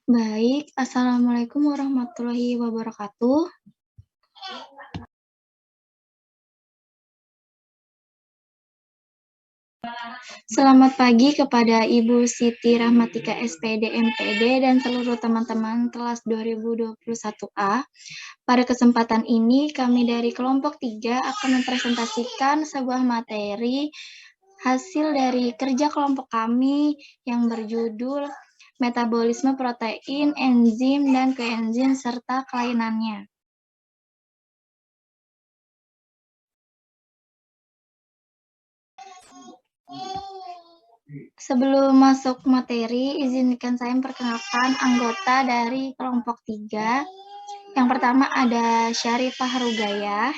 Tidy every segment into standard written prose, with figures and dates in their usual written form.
Baik, Assalamualaikum warahmatullahi wabarakatuh. Selamat pagi kepada Ibu Siti Rahmatika SPD MPD dan seluruh teman-teman kelas 2021A. Pada kesempatan ini, kami dari kelompok 3 akan mempresentasikan sebuah materi hasil dari kerja kelompok kami yang berjudul Metabolisme Protein, Enzim, dan Koenzim serta Kelainannya. Sebelum masuk materi, izinkan saya memperkenalkan anggota dari kelompok 3. Yang pertama ada Syarifah Rugayah.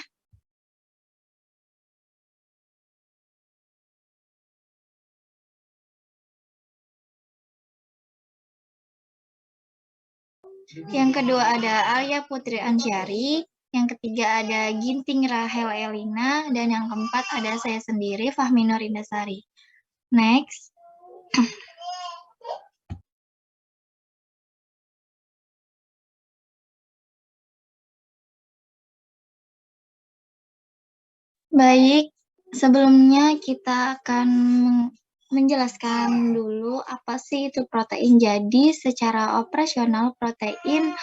Yang kedua ada Alia Putri Ansyari. Yang ketiga ada Ginting Rahel Elina. Dan yang keempat ada saya sendiri, Fahmi Nur Indasari. Next. Baik, sebelumnya kita akan menjelaskan dulu apa sih itu protein. Jadi, secara operasional protein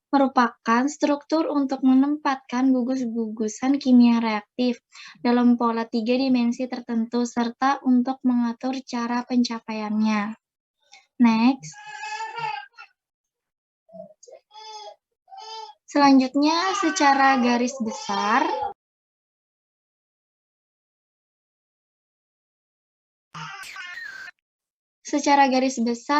merupakan struktur untuk menempatkan gugus-gugusan kimia reaktif dalam pola 3 dimensi tertentu serta untuk mengatur cara pencapaiannya. Next. Selanjutnya, secara garis besar,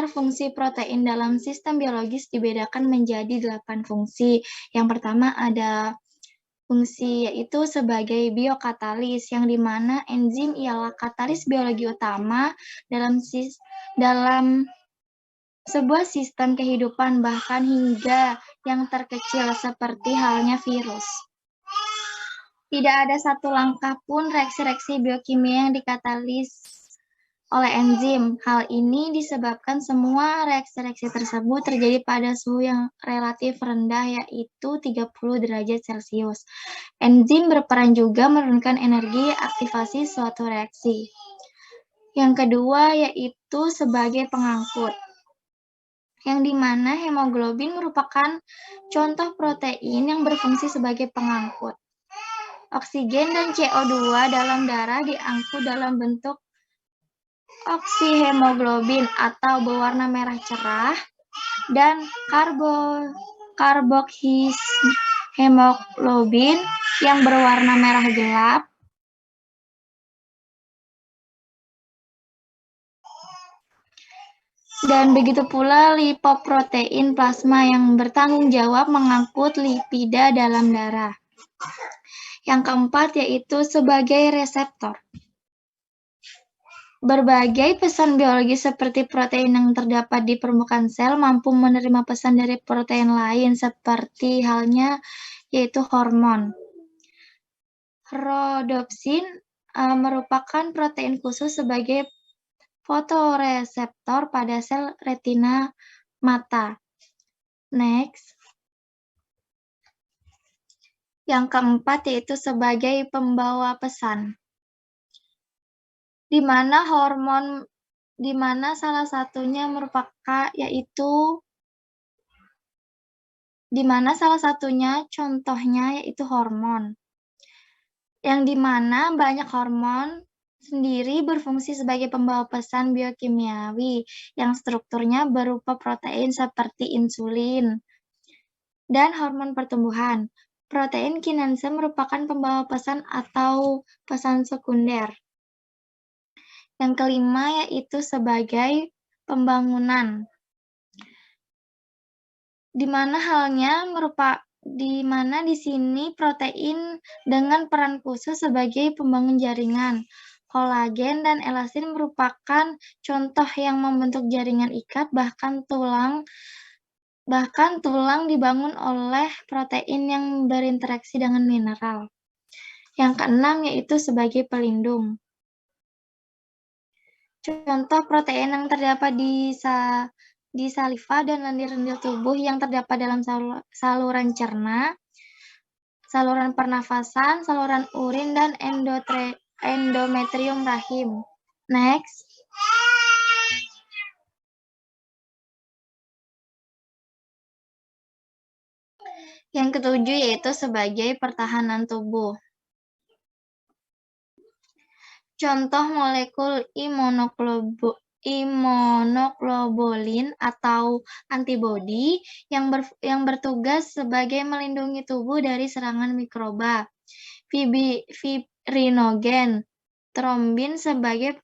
fungsi protein dalam sistem biologis dibedakan menjadi 8 fungsi. Yang pertama ada fungsi yaitu sebagai biokatalis, yang dimana enzim ialah katalis biologi utama dalam sebuah sistem kehidupan, bahkan hingga yang terkecil seperti halnya virus. Tidak ada satu langkah pun reaksi-reaksi biokimia yang dikatalis oleh enzim. Hal ini disebabkan semua reaksi-reaksi tersebut terjadi pada suhu yang relatif rendah, yaitu 30 derajat Celcius. Enzim berperan juga menurunkan energi aktivasi suatu reaksi. Yang kedua yaitu sebagai pengangkut, yang dimana hemoglobin merupakan contoh protein yang berfungsi sebagai pengangkut. Oksigen dan CO2 dalam darah diangkut dalam bentuk oksihemoglobin atau berwarna merah cerah dan karbokshemoglobin yang berwarna merah gelap. Dan begitu pula lipoprotein plasma yang bertanggung jawab mengangkut lipida dalam darah. Yang keempat yaitu sebagai reseptor. Berbagai pesan biologis seperti protein yang terdapat di permukaan sel mampu menerima pesan dari protein lain seperti halnya yaitu hormon. Rhodopsin merupakan protein khusus sebagai fotoreseptor pada sel retina mata. Next. Yang keempat yaitu sebagai pembawa pesan, di mana salah satunya contohnya yaitu hormon, yang dimana banyak hormon sendiri berfungsi sebagai pembawa pesan biokimiawi yang strukturnya berupa protein seperti insulin dan hormon pertumbuhan. Protein kinase merupakan pembawa pesan atau pesan sekunder. Yang kelima yaitu sebagai pembangunan, di mana di sini protein dengan peran khusus sebagai pembangun jaringan. Kolagen dan elastin merupakan contoh yang membentuk jaringan ikat, bahkan tulang dibangun oleh protein yang berinteraksi dengan mineral. Yang keenam yaitu sebagai pelindung. Contoh protein yang terdapat di di saliva dan lendir-lendir tubuh yang terdapat dalam saluran cerna, saluran pernafasan, saluran urin, dan endometrium rahim. Next. Yang ketujuh yaitu sebagai pertahanan tubuh. Contoh molekul imunoglobulin atau antibodi yang bertugas sebagai melindungi tubuh dari serangan mikroba. Fibrinogen, trombin sebagai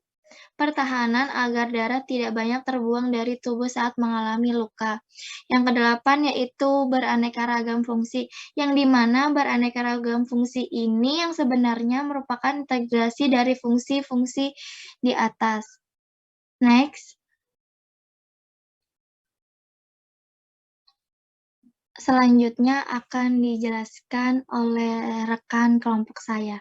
pertahanan agar darah tidak banyak terbuang dari tubuh saat mengalami luka. Yang kedelapan yaitu beraneka ragam fungsi, yang dimana beraneka ragam fungsi ini yang sebenarnya merupakan integrasi dari fungsi-fungsi di atas. Next. Selanjutnya akan dijelaskan oleh rekan kelompok saya.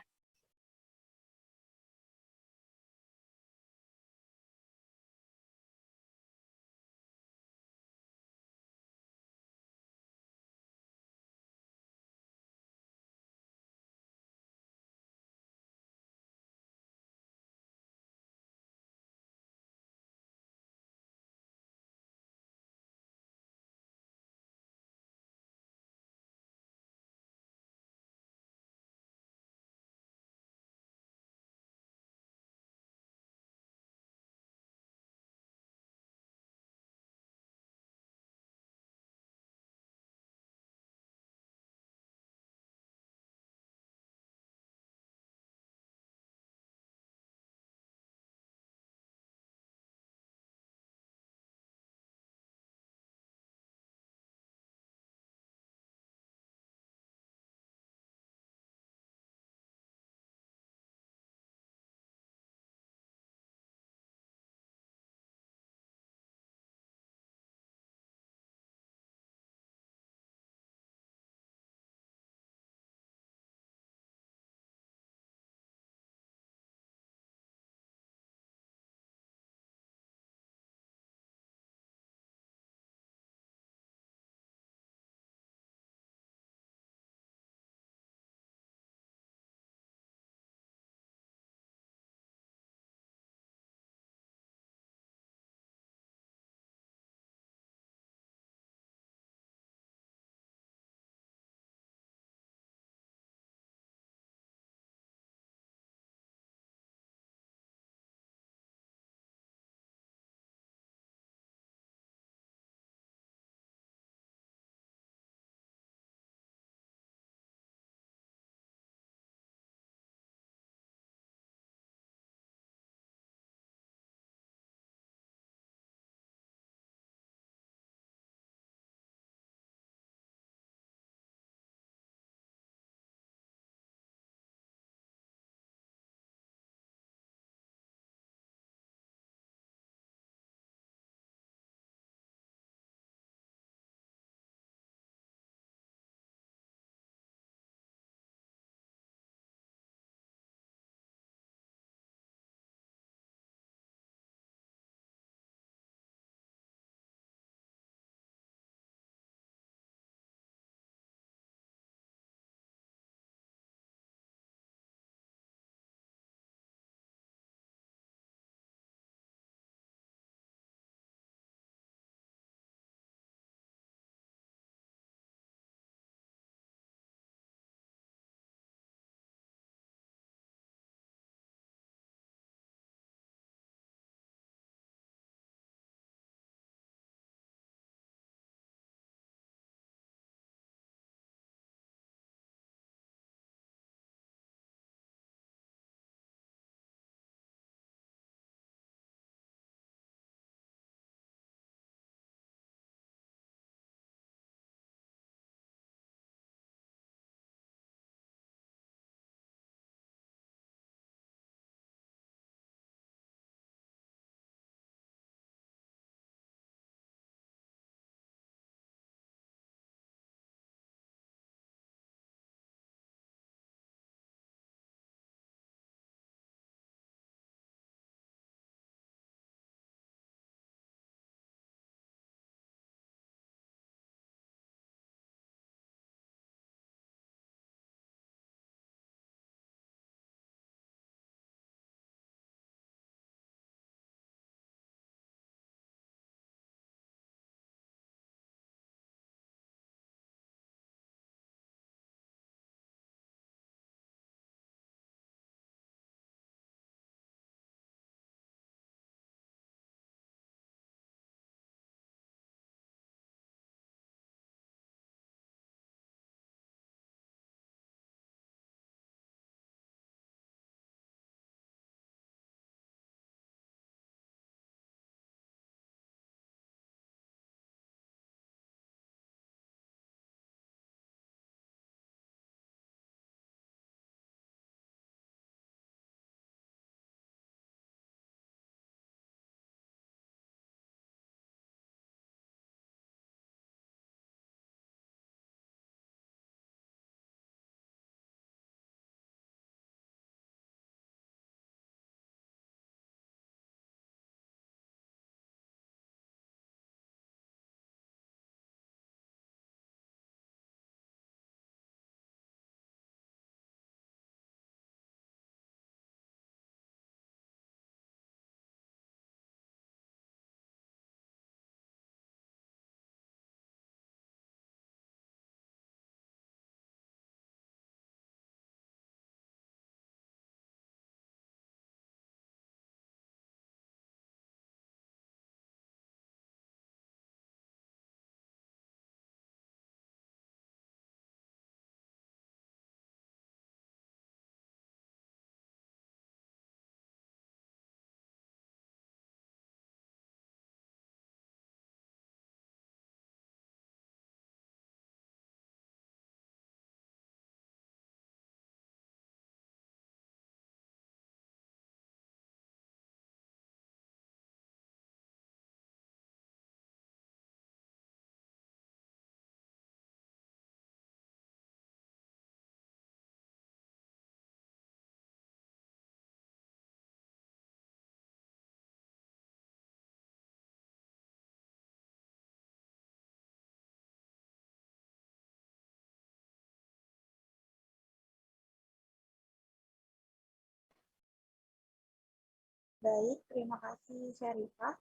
Baik, terima kasih Syarifah.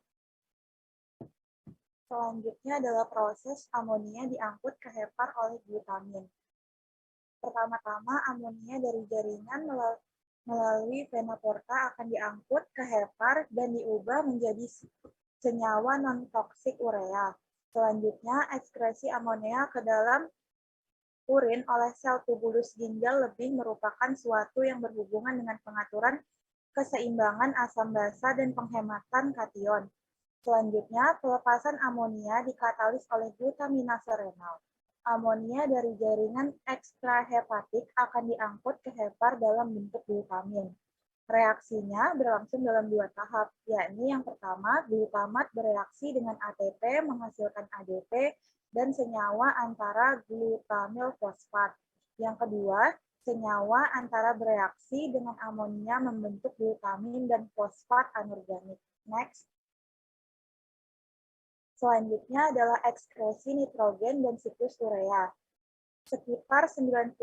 Selanjutnya adalah proses amonia diangkut ke hepar oleh glutamin. Pertama-tama, amonia dari jaringan melalui vena porta akan diangkut ke hepar dan diubah menjadi senyawa non-toksik urea. Selanjutnya, ekskresi amonia ke dalam urin oleh sel tubulus ginjal lebih merupakan suatu yang berhubungan dengan pengaturan keseimbangan asam basa dan penghematan kation. Selanjutnya, pelepasan amonia dikatalis oleh glutaminase renal. Amonia dari jaringan ekstrahepatik akan diangkut ke hepar dalam bentuk glutamin. Reaksinya berlangsung dalam 2 tahap, yakni yang pertama, glutamat bereaksi dengan ATP menghasilkan ADP dan senyawa antara glutamil fosfat. Yang kedua, senyawa antara bereaksi dengan amonia membentuk glutamin dan fosfat anorganik. Next. Selanjutnya adalah ekskresi nitrogen dan siklus urea. Sekitar 95%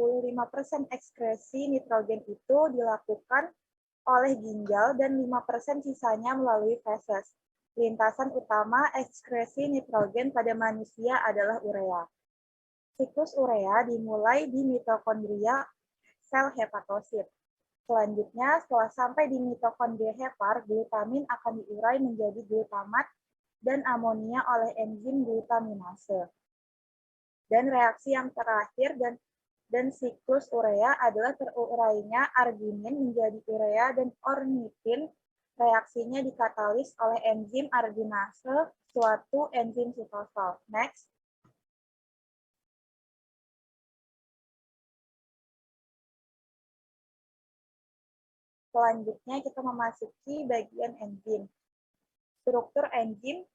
ekskresi nitrogen itu dilakukan oleh ginjal dan 5% sisanya melalui feses. Lintasan utama ekskresi nitrogen pada manusia adalah urea. Siklus urea dimulai di mitokondria sel hepatosit. Selanjutnya, setelah sampai di mitokondria hepar, glutamin akan diurai menjadi glutamat dan amonia oleh enzim glutaminase. Dan reaksi yang terakhir dan siklus urea adalah terurainya arginin menjadi urea dan ornitin. Reaksinya dikatalis oleh enzim arginase, suatu enzim sitosol. Next. Selanjutnya kita memasuki bagian enzim. Struktur enzim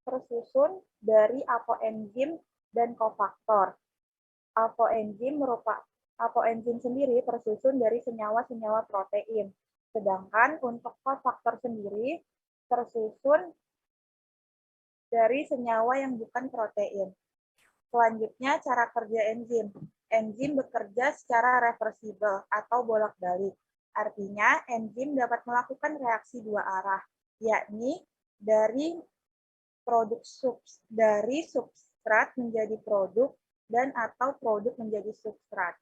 tersusun dari apoenzim dan kofaktor. Apoenzim sendiri tersusun dari senyawa-senyawa protein. Sedangkan untuk kofaktor sendiri tersusun dari senyawa yang bukan protein. Selanjutnya, cara kerja enzim. Enzim bekerja secara reversibel atau bolak-balik. Artinya, enzim dapat melakukan reaksi dua arah, yakni dari substrat menjadi produk dan atau produk menjadi substrat.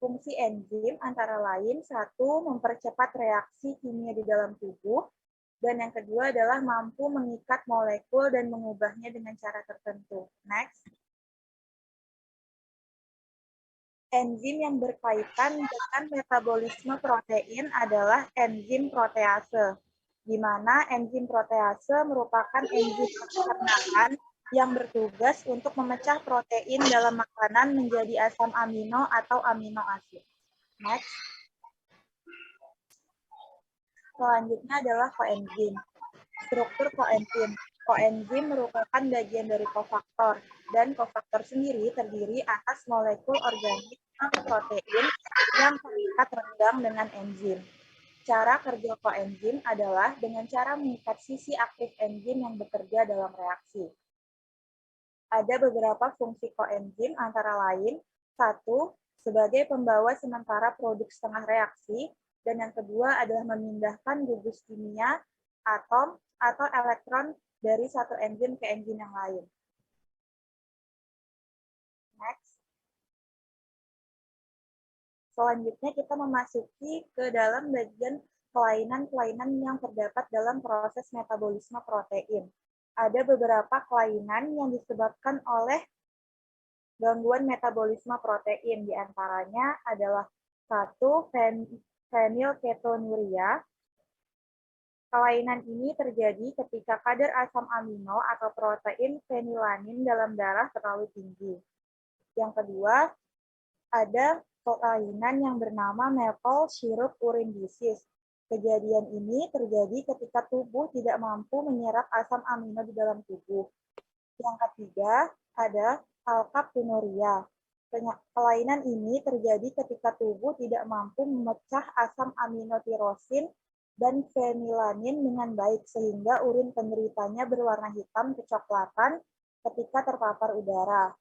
Fungsi enzim antara lain, satu, mempercepat reaksi kimia di dalam tubuh, dan yang kedua adalah mampu mengikat molekul dan mengubahnya dengan cara tertentu. Next. Enzim yang berkaitan dengan metabolisme protein adalah enzim protease, di mana enzim protease merupakan enzim pencernaan yang bertugas untuk memecah protein dalam makanan menjadi asam amino atau amino asid. Next. Selanjutnya adalah koenzim. Struktur koenzim. Koenzim merupakan bagian dari kofaktor, dan kofaktor sendiri terdiri atas molekul organik atau protein yang terikat renggang dengan enzim. Cara kerja koenzim adalah dengan cara mengikat sisi aktif enzim yang bekerja dalam reaksi. Ada beberapa fungsi koenzim antara lain, satu, sebagai pembawa sementara produk setengah reaksi, dan yang kedua adalah memindahkan gugus kimia, atom, atau elektron dari satu enzim ke enzim yang lain. Next. Selanjutnya kita memasuki ke dalam bagian kelainan-kelainan yang terdapat dalam proses metabolisme protein. Ada beberapa kelainan yang disebabkan oleh gangguan metabolisme protein, diantaranya adalah satu, fenilketonuria. Kelainan ini terjadi ketika kadar asam amino atau protein fenilanin dalam darah terlalu tinggi. Yang kedua, ada kelainan yang bernama maple syrup urine disease. Kejadian ini terjadi ketika tubuh tidak mampu menyerap asam amino di dalam tubuh. Yang ketiga, ada alkaptonuria. Kelainan ini terjadi ketika tubuh tidak mampu memecah asam amino tirosin dan fenilanin dengan baik, sehingga urin penderitanya berwarna hitam kecoklatan ketika terpapar udara.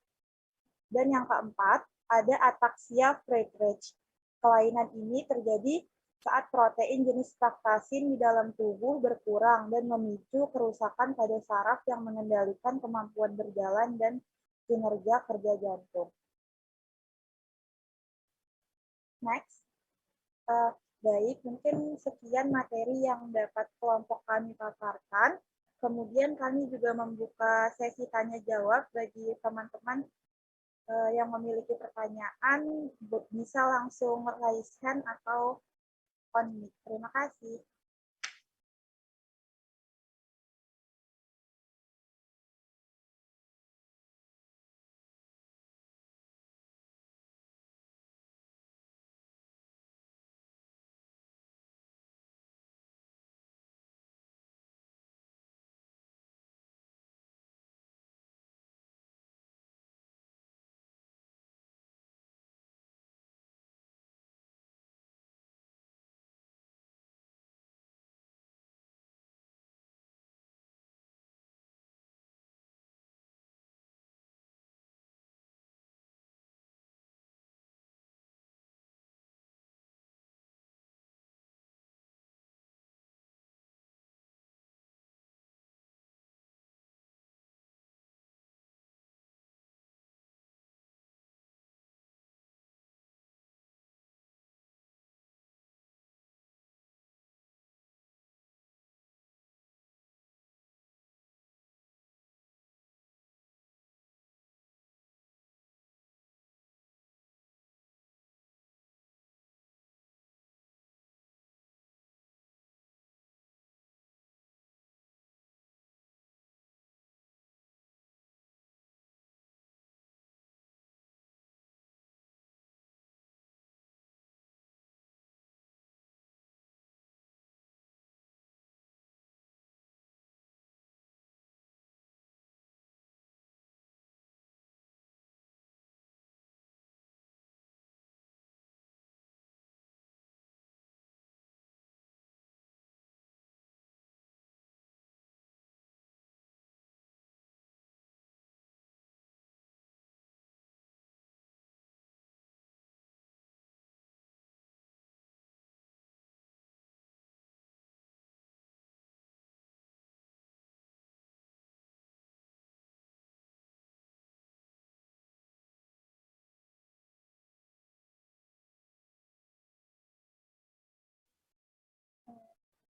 Dan yang keempat, ada ataksia Friedreich. Kelainan ini terjadi saat protein jenis fruktasin di dalam tubuh berkurang dan memicu kerusakan pada saraf yang mengendalikan kemampuan berjalan dan kinerja kerja jantung. Next. Baik, mungkin sekian materi yang dapat kelompok kami paparkan. Kemudian kami juga membuka sesi tanya jawab bagi teman-teman yang memiliki pertanyaan, bisa langsung raise hand atau on mic. Terima kasih.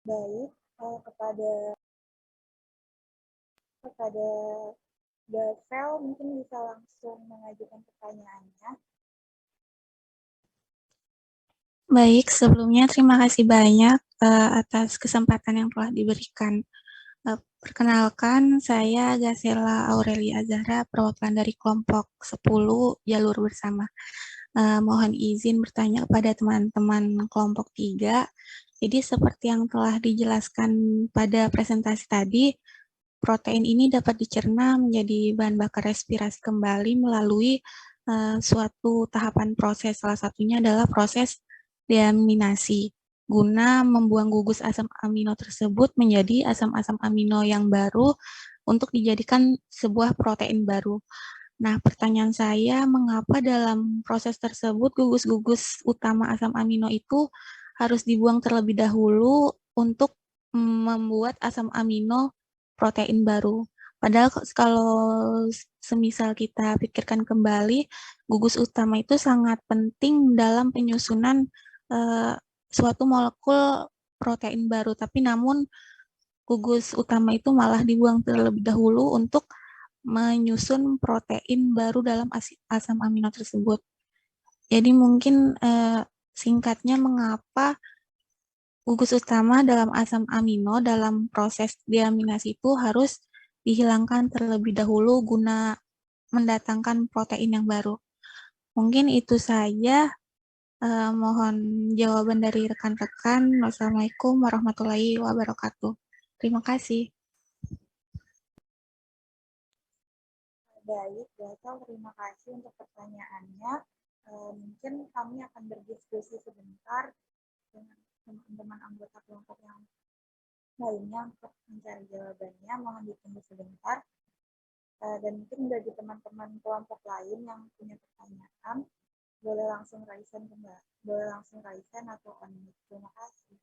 Baik, kepada Gavel mungkin bisa langsung mengajukan pertanyaannya. Baik, sebelumnya terima kasih banyak atas kesempatan yang telah diberikan. Perkenalkan, saya Gasela Aurelia Zahra, perwakilan dari kelompok 10 Jalur Bersama. Mohon izin bertanya kepada teman-teman kelompok 3. Jadi seperti yang telah dijelaskan pada presentasi tadi, protein ini dapat dicerna menjadi bahan bakar respirasi kembali melalui suatu tahapan proses. Salah satunya adalah proses deaminasi, guna membuang gugus asam amino tersebut menjadi asam-asam amino yang baru untuk dijadikan sebuah protein baru. Nah, pertanyaan saya, mengapa dalam proses tersebut gugus-gugus utama asam amino itu harus dibuang terlebih dahulu untuk membuat asam amino protein baru? Padahal kalau semisal kita pikirkan kembali, gugus utama itu sangat penting dalam penyusunan suatu molekul protein baru, tapi namun gugus utama itu malah dibuang terlebih dahulu untuk menyusun protein baru dalam asam amino tersebut. Jadi mungkin singkatnya, mengapa gugus utama dalam asam amino dalam proses deaminasi itu harus dihilangkan terlebih dahulu guna mendatangkan protein yang baru. Mungkin itu saja. Mohon jawaban dari rekan-rekan. Wassalamualaikum warahmatullahi wabarakatuh. Terima kasih. Baik, Gazel, terima kasih untuk pertanyaannya. Mungkin kami akan berdiskusi sebentar dengan teman-teman anggota kelompok yang lainnya untuk mencari jawabannya. Mohon ditunggu sebentar. Dan mungkin bagi teman-teman kelompok lain yang punya pertanyaan, Boleh langsung raisen kembali. Boleh langsung raisen atau unmute. Terima kasih.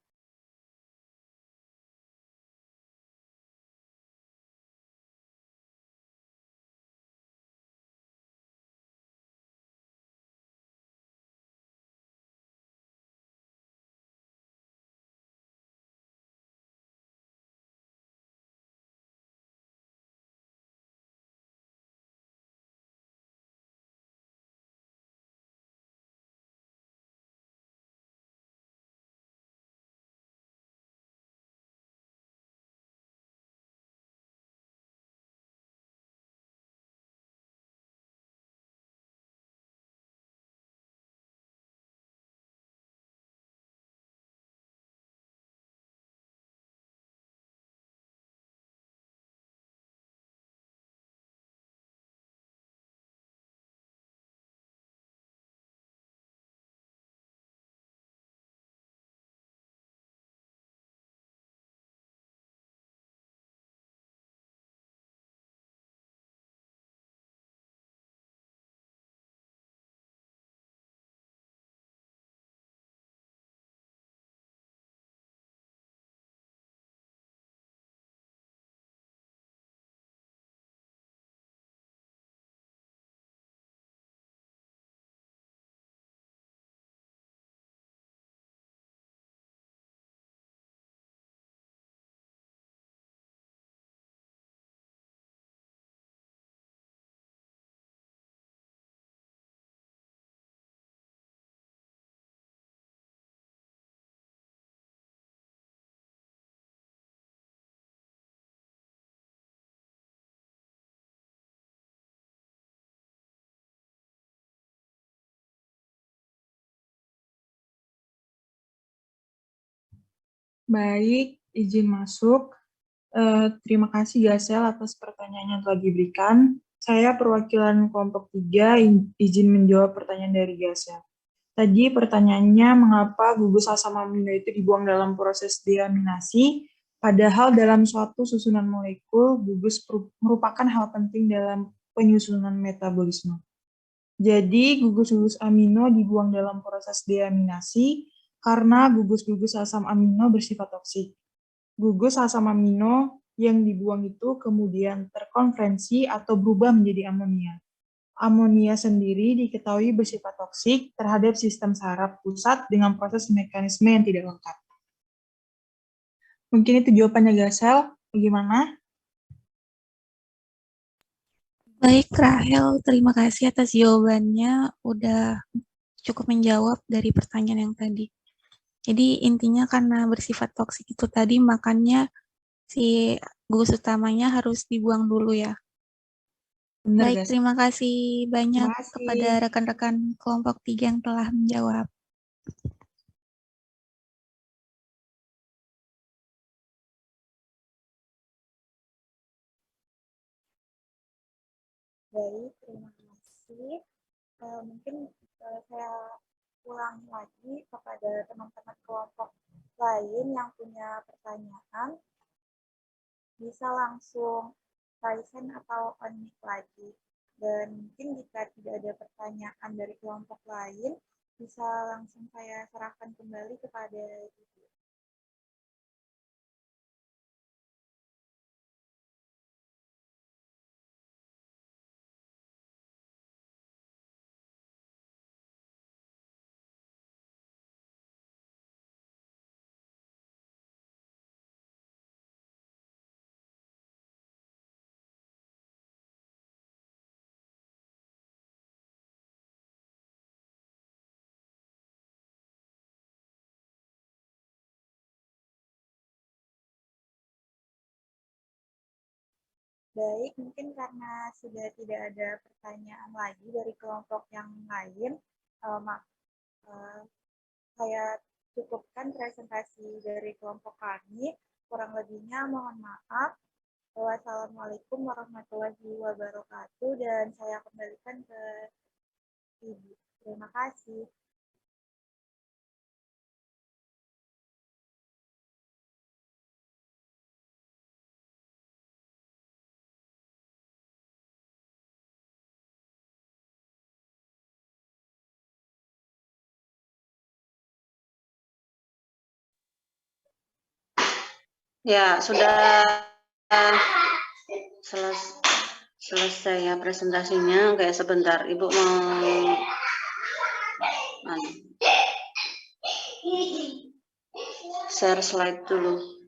Baik, izin masuk. Terima kasih Gasel atas pertanyaan yang telah diberikan. Saya perwakilan kelompok 3 izin menjawab pertanyaan dari Gasel. Tadi pertanyaannya mengapa gugus asam amino itu dibuang dalam proses deaminasi, padahal dalam suatu susunan molekul, gugus merupakan hal penting dalam penyusunan metabolisme. Jadi, gugus-gugus amino dibuang dalam proses deaminasi karena gugus-gugus asam amino bersifat toksik. Gugus asam amino yang dibuang itu kemudian terkonferensi atau berubah menjadi amonia. Amonia sendiri diketahui bersifat toksik terhadap sistem saraf pusat dengan proses mekanisme yang tidak lengkap. Mungkin itu jawabannya Gasel. Bagaimana? Baik, Rahel, terima kasih atas jawabannya. Udah cukup menjawab dari pertanyaan yang tadi. Jadi intinya karena bersifat toksik itu tadi, makanya si gugus utamanya harus dibuang dulu ya. Benar, Baik, Gasel. terima kasih banyak Terima kasih. kepada rekan-rekan kelompok 3 yang telah menjawab. Baik, terima kasih. Mungkin saya ulangi lagi kepada teman-teman kelompok lain yang punya pertanyaan, bisa langsung raisen atau unmute lagi. Dan mungkin jika tidak ada pertanyaan dari kelompok lain, bisa langsung saya serahkan kembali kepada Ibu. Baik, mungkin karena sudah tidak ada pertanyaan lagi dari kelompok yang lain, saya cukupkan presentasi dari kelompok kami. Kurang lebihnya mohon maaf. Wassalamualaikum warahmatullahi wabarakatuh, dan saya kembalikan ke Ibu. Terima kasih. Ya, sudah selesai ya presentasinya. Kayak sebentar, Ibu mau share slide dulu.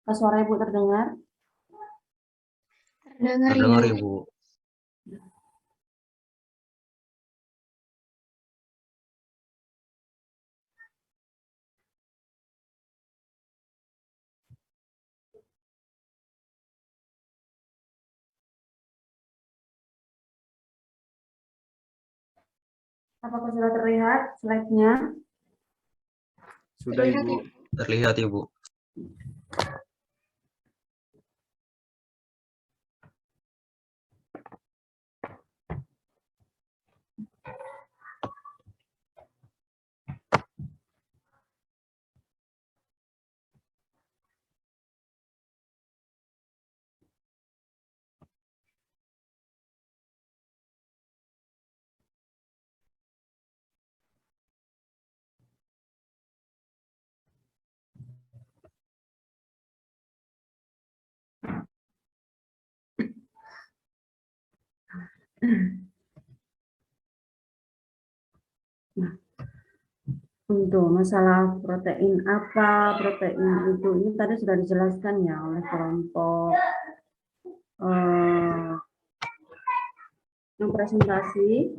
Suara Ibu terdengar? Terdengar, Terdengar, Ibu. Ibu. Apakah sudah terlihat slide-nya? Sudah, Terlihat, Ibu. Ibu. Terlihat, Ibu. Nah, untuk masalah protein apa, protein itu, ini tadi sudah dijelaskan ya oleh kelompok yang presentasi.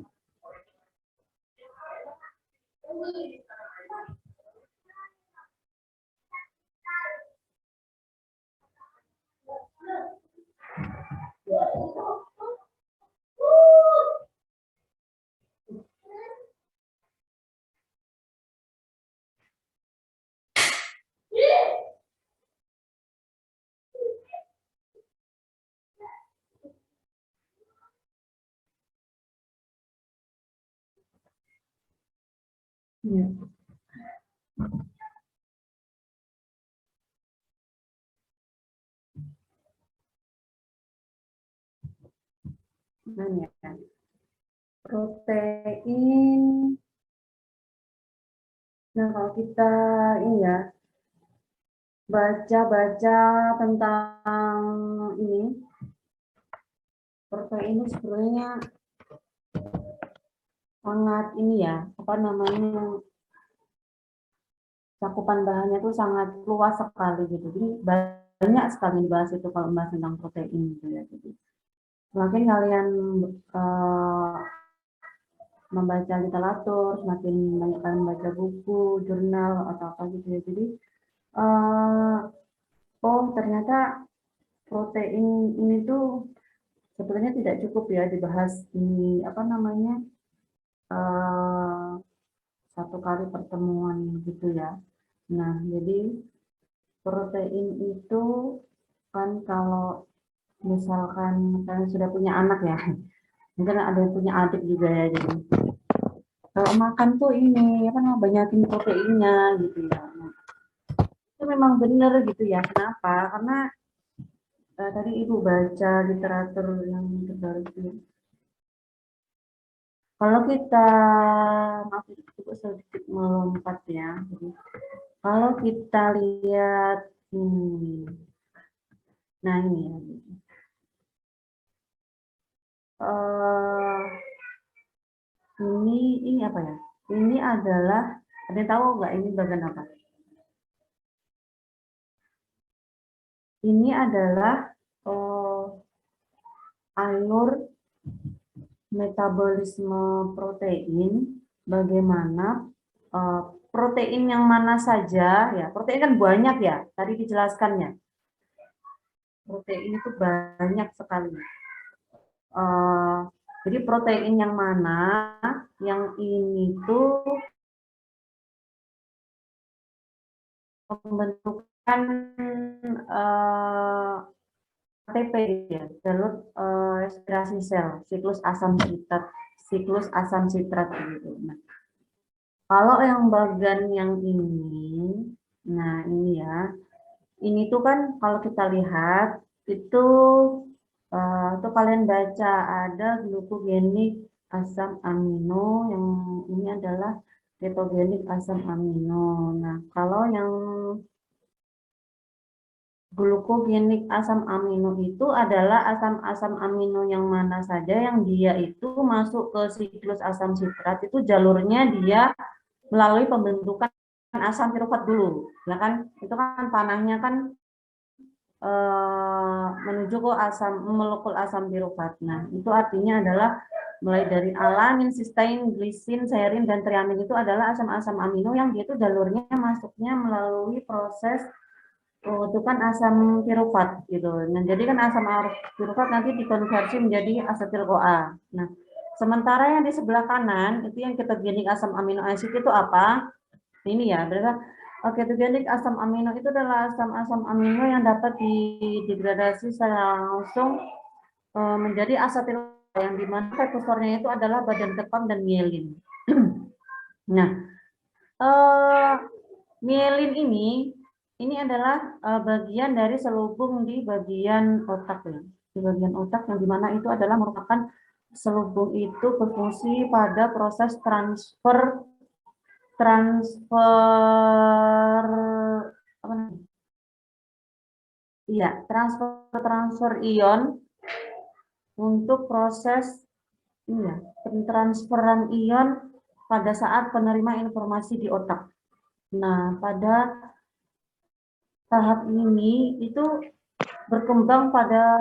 Ya. Nah, ya. Protein. Nah, kalau kita ini ya baca-baca tentang ini protein ini sebenarnya sangat ini ya, apa namanya, cakupan bahannya itu sangat luas sekali gitu. Jadi banyak sekali dibahas itu kalau membahas tentang protein gitu ya. Jadi semakin kalian membaca literatur, semakin banyak kalian membaca buku, jurnal atau apa gitu ya. Jadi oh ternyata protein ini tuh sebenarnya tidak cukup ya dibahas di apa namanya satu kali pertemuan gitu ya. Nah, jadi protein itu kan kalau misalkan kalian sudah punya anak ya, mungkin ada yang punya adik juga ya, jadi kalau makan tuh ini apa namanya banyakin proteinnya gitu ya. Nah, itu memang benar gitu ya. Kenapa? Karena tadi ibu baca literatur yang terbaru itu. Kalau kita masih cukup sedikit melompat ya. Jadi, kalau kita lihat nah ini ya. Ini apa ya? Ini adalah, ada yang tahu nggak ini bagian apa? Ini adalah alur metabolisme protein, bagaimana protein yang mana saja, ya protein kan banyak ya, tadi dijelaskannya. Protein itu banyak sekali. Jadi protein yang mana, yang ini tuh membentukkan ATP ya, jalur respirasi sel, siklus asam sitrat gitu. Nah, kalau yang bagian yang ini, nah ini ya, ini tuh kan kalau kita lihat itu tuh kalian baca ada glukogenik asam amino, yang ini adalah ketogenik asam amino. Nah, kalau yang glukogenik asam amino itu adalah asam-asam amino yang mana saja yang dia itu masuk ke siklus asam sitrat, itu jalurnya dia melalui pembentukan asam pirufat dulu, ya kan? Itu kan panahnya kan menuju ke molekul asam pirufat. Nah, itu artinya adalah mulai dari alamin, sistein, glisin, serin, dan triamin itu adalah asam-asam amino yang dia itu jalurnya masuknya melalui proses pembentukan asam pirufat gitu. Nah, jadi kan asam pirufat nanti dikonversi menjadi asetil-CoA. Nah, sementara yang di sebelah kanan itu yang ketogenik asam amino acid itu apa? Ini ya, berarti ketogenik asam amino itu adalah asam-asam amino yang dapat didegradasi secara langsung menjadi asetil yang dimana prekursornya itu adalah badan kepam dan mielin. Nah, mielin ini adalah bagian dari selubung di bagian otak ya. Di bagian otak yang dimana itu adalah merupakan selubung itu berfungsi pada proses transfer apa namanya? Iya, transfer ion untuk proses ini ya, pentransferan ion pada saat penerima informasi di otak. Nah, pada tahap ini itu berkembang pada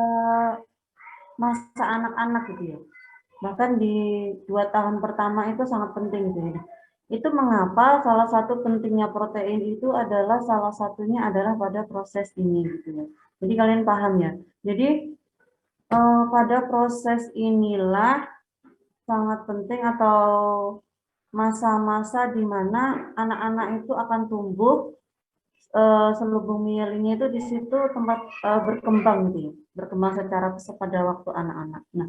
masa anak-anak gitu ya. Bahkan di 2 tahun pertama itu sangat penting gitu ya. Itu mengapa salah satu pentingnya protein itu adalah salah satunya adalah pada proses ini gitu ya. Jadi kalian paham ya. Jadi pada proses inilah sangat penting atau masa-masa di mana anak-anak itu akan tumbuh selubung mielinnya itu di situ tempat berkembang gitu ya, berkembang secara pesat pada waktu anak-anak. Nah,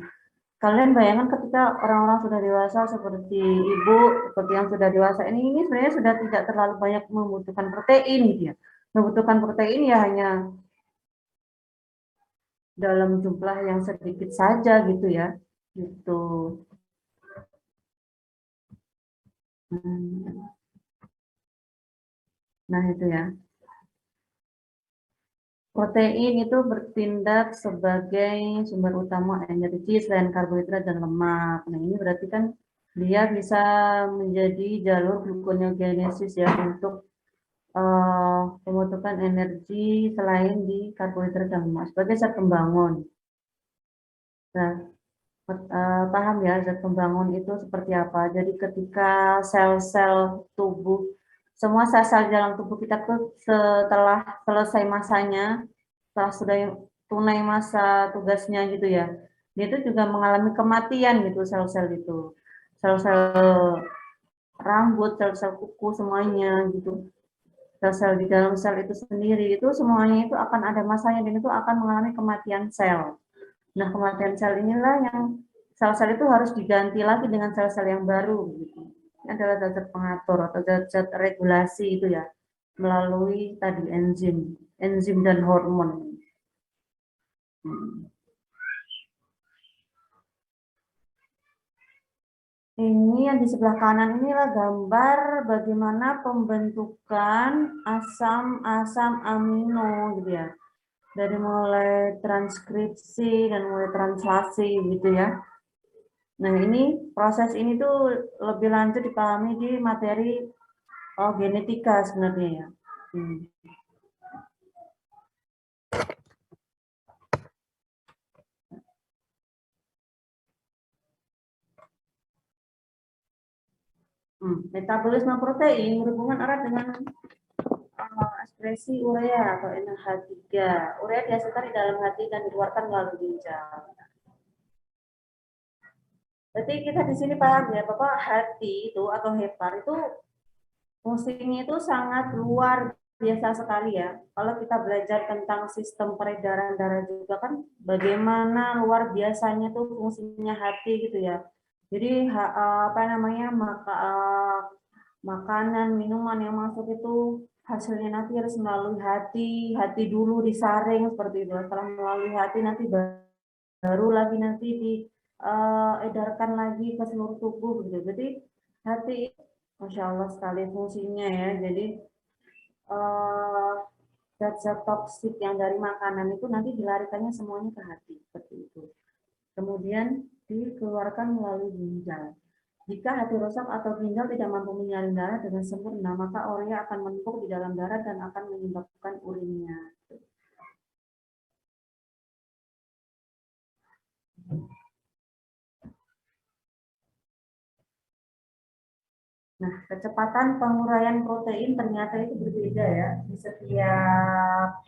kalian bayangkan ketika orang-orang sudah dewasa seperti ibu, seperti yang sudah dewasa ini sebenarnya sudah tidak terlalu banyak membutuhkan protein gitu ya. Membutuhkan protein ya hanya dalam jumlah yang sedikit saja gitu ya. Gitu. Nah, itu ya. Protein itu bertindak sebagai sumber utama energi selain karbohidrat dan lemak. Nah, ini berarti kan dia bisa menjadi jalur gluconeogenesis ya untuk pembentukan energi selain di karbohidrat dan lemak sebagai zat pembangun. Nah, paham ya zat pembangun itu seperti apa? Jadi ketika sel-sel tubuh, semua sel-sel dalam tubuh kita tuh setelah selesai masanya, setelah sudah tunai masa tugasnya gitu ya, dia itu juga mengalami kematian gitu sel-sel itu, sel-sel rambut, sel-sel kuku semuanya gitu, sel-sel di dalam sel itu sendiri itu semuanya itu akan ada masanya dan itu akan mengalami kematian sel. Nah, kematian sel inilah yang sel-sel itu harus diganti lagi dengan sel-sel yang baru gitu. Ini adalah zat pengatur atau zat regulasi itu ya melalui tadi enzim dan hormon. Ini yang di sebelah kanan inilah gambar bagaimana pembentukan asam-asam amino gitu ya. Dari mulai transkripsi dan mulai translasi gitu ya. Nah, ini proses ini tuh lebih lanjut dipahami di materi genetika sebenarnya ya. Metabolisme protein berhubungan erat dengan ekspresi urea atau NH3. Urea dihasilkan di dalam hati dan dikeluarkan melalui ginjal. Berarti kita di sini paham ya, bahwa hati itu atau hepar itu fungsinya itu sangat luar biasa sekali ya. Kalau kita belajar tentang sistem peredaran darah juga kan, bagaimana luar biasanya tuh fungsinya hati gitu ya. Jadi apa namanya makanan, minuman yang masuk itu hasilnya nanti harus melalui hati dulu disaring seperti itu. Setelah melalui hati nanti baru lagi nanti diedarkan lagi ke seluruh tubuh gitu. Jadi hati, Masya Allah sekali fungsinya ya. Jadi zat-zat toksik yang dari makanan itu nanti dilarikannya semuanya ke hati seperti itu. Kemudian dikeluarkan melalui ginjal. Jika hati rusak atau ginjal tidak mampu menyaring darah dengan sempurna, maka urea akan menumpuk di dalam darah dan akan menyebabkan urinnya. Nah, kecepatan penguraian protein ternyata itu berbeda ya di setiap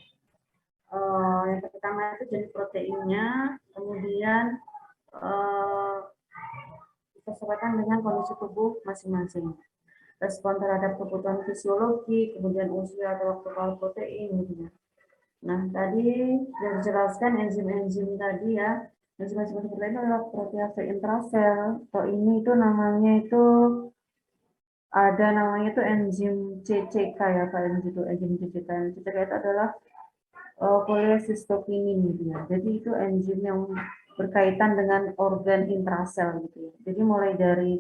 yang pertama itu jenis proteinnya, kemudian disesuaikan dengan kondisi tubuh masing-masing. Respon terhadap kebutuhan fisiologi, kemudian usia atau waktu kalau protein gitu ya. Nah, tadi yang dijelaskan enzim-enzim tadi ya, enzim-enzim seperti itu adalah protease intrasel, atau ini itu namanya itu ada namanya itu enzim CCK ya, Pak, enzim CCK. CCK itu adalah cholecystokinin gitu ya. Jadi itu enzim yang berkaitan dengan organ intrasel gitu ya. Jadi mulai dari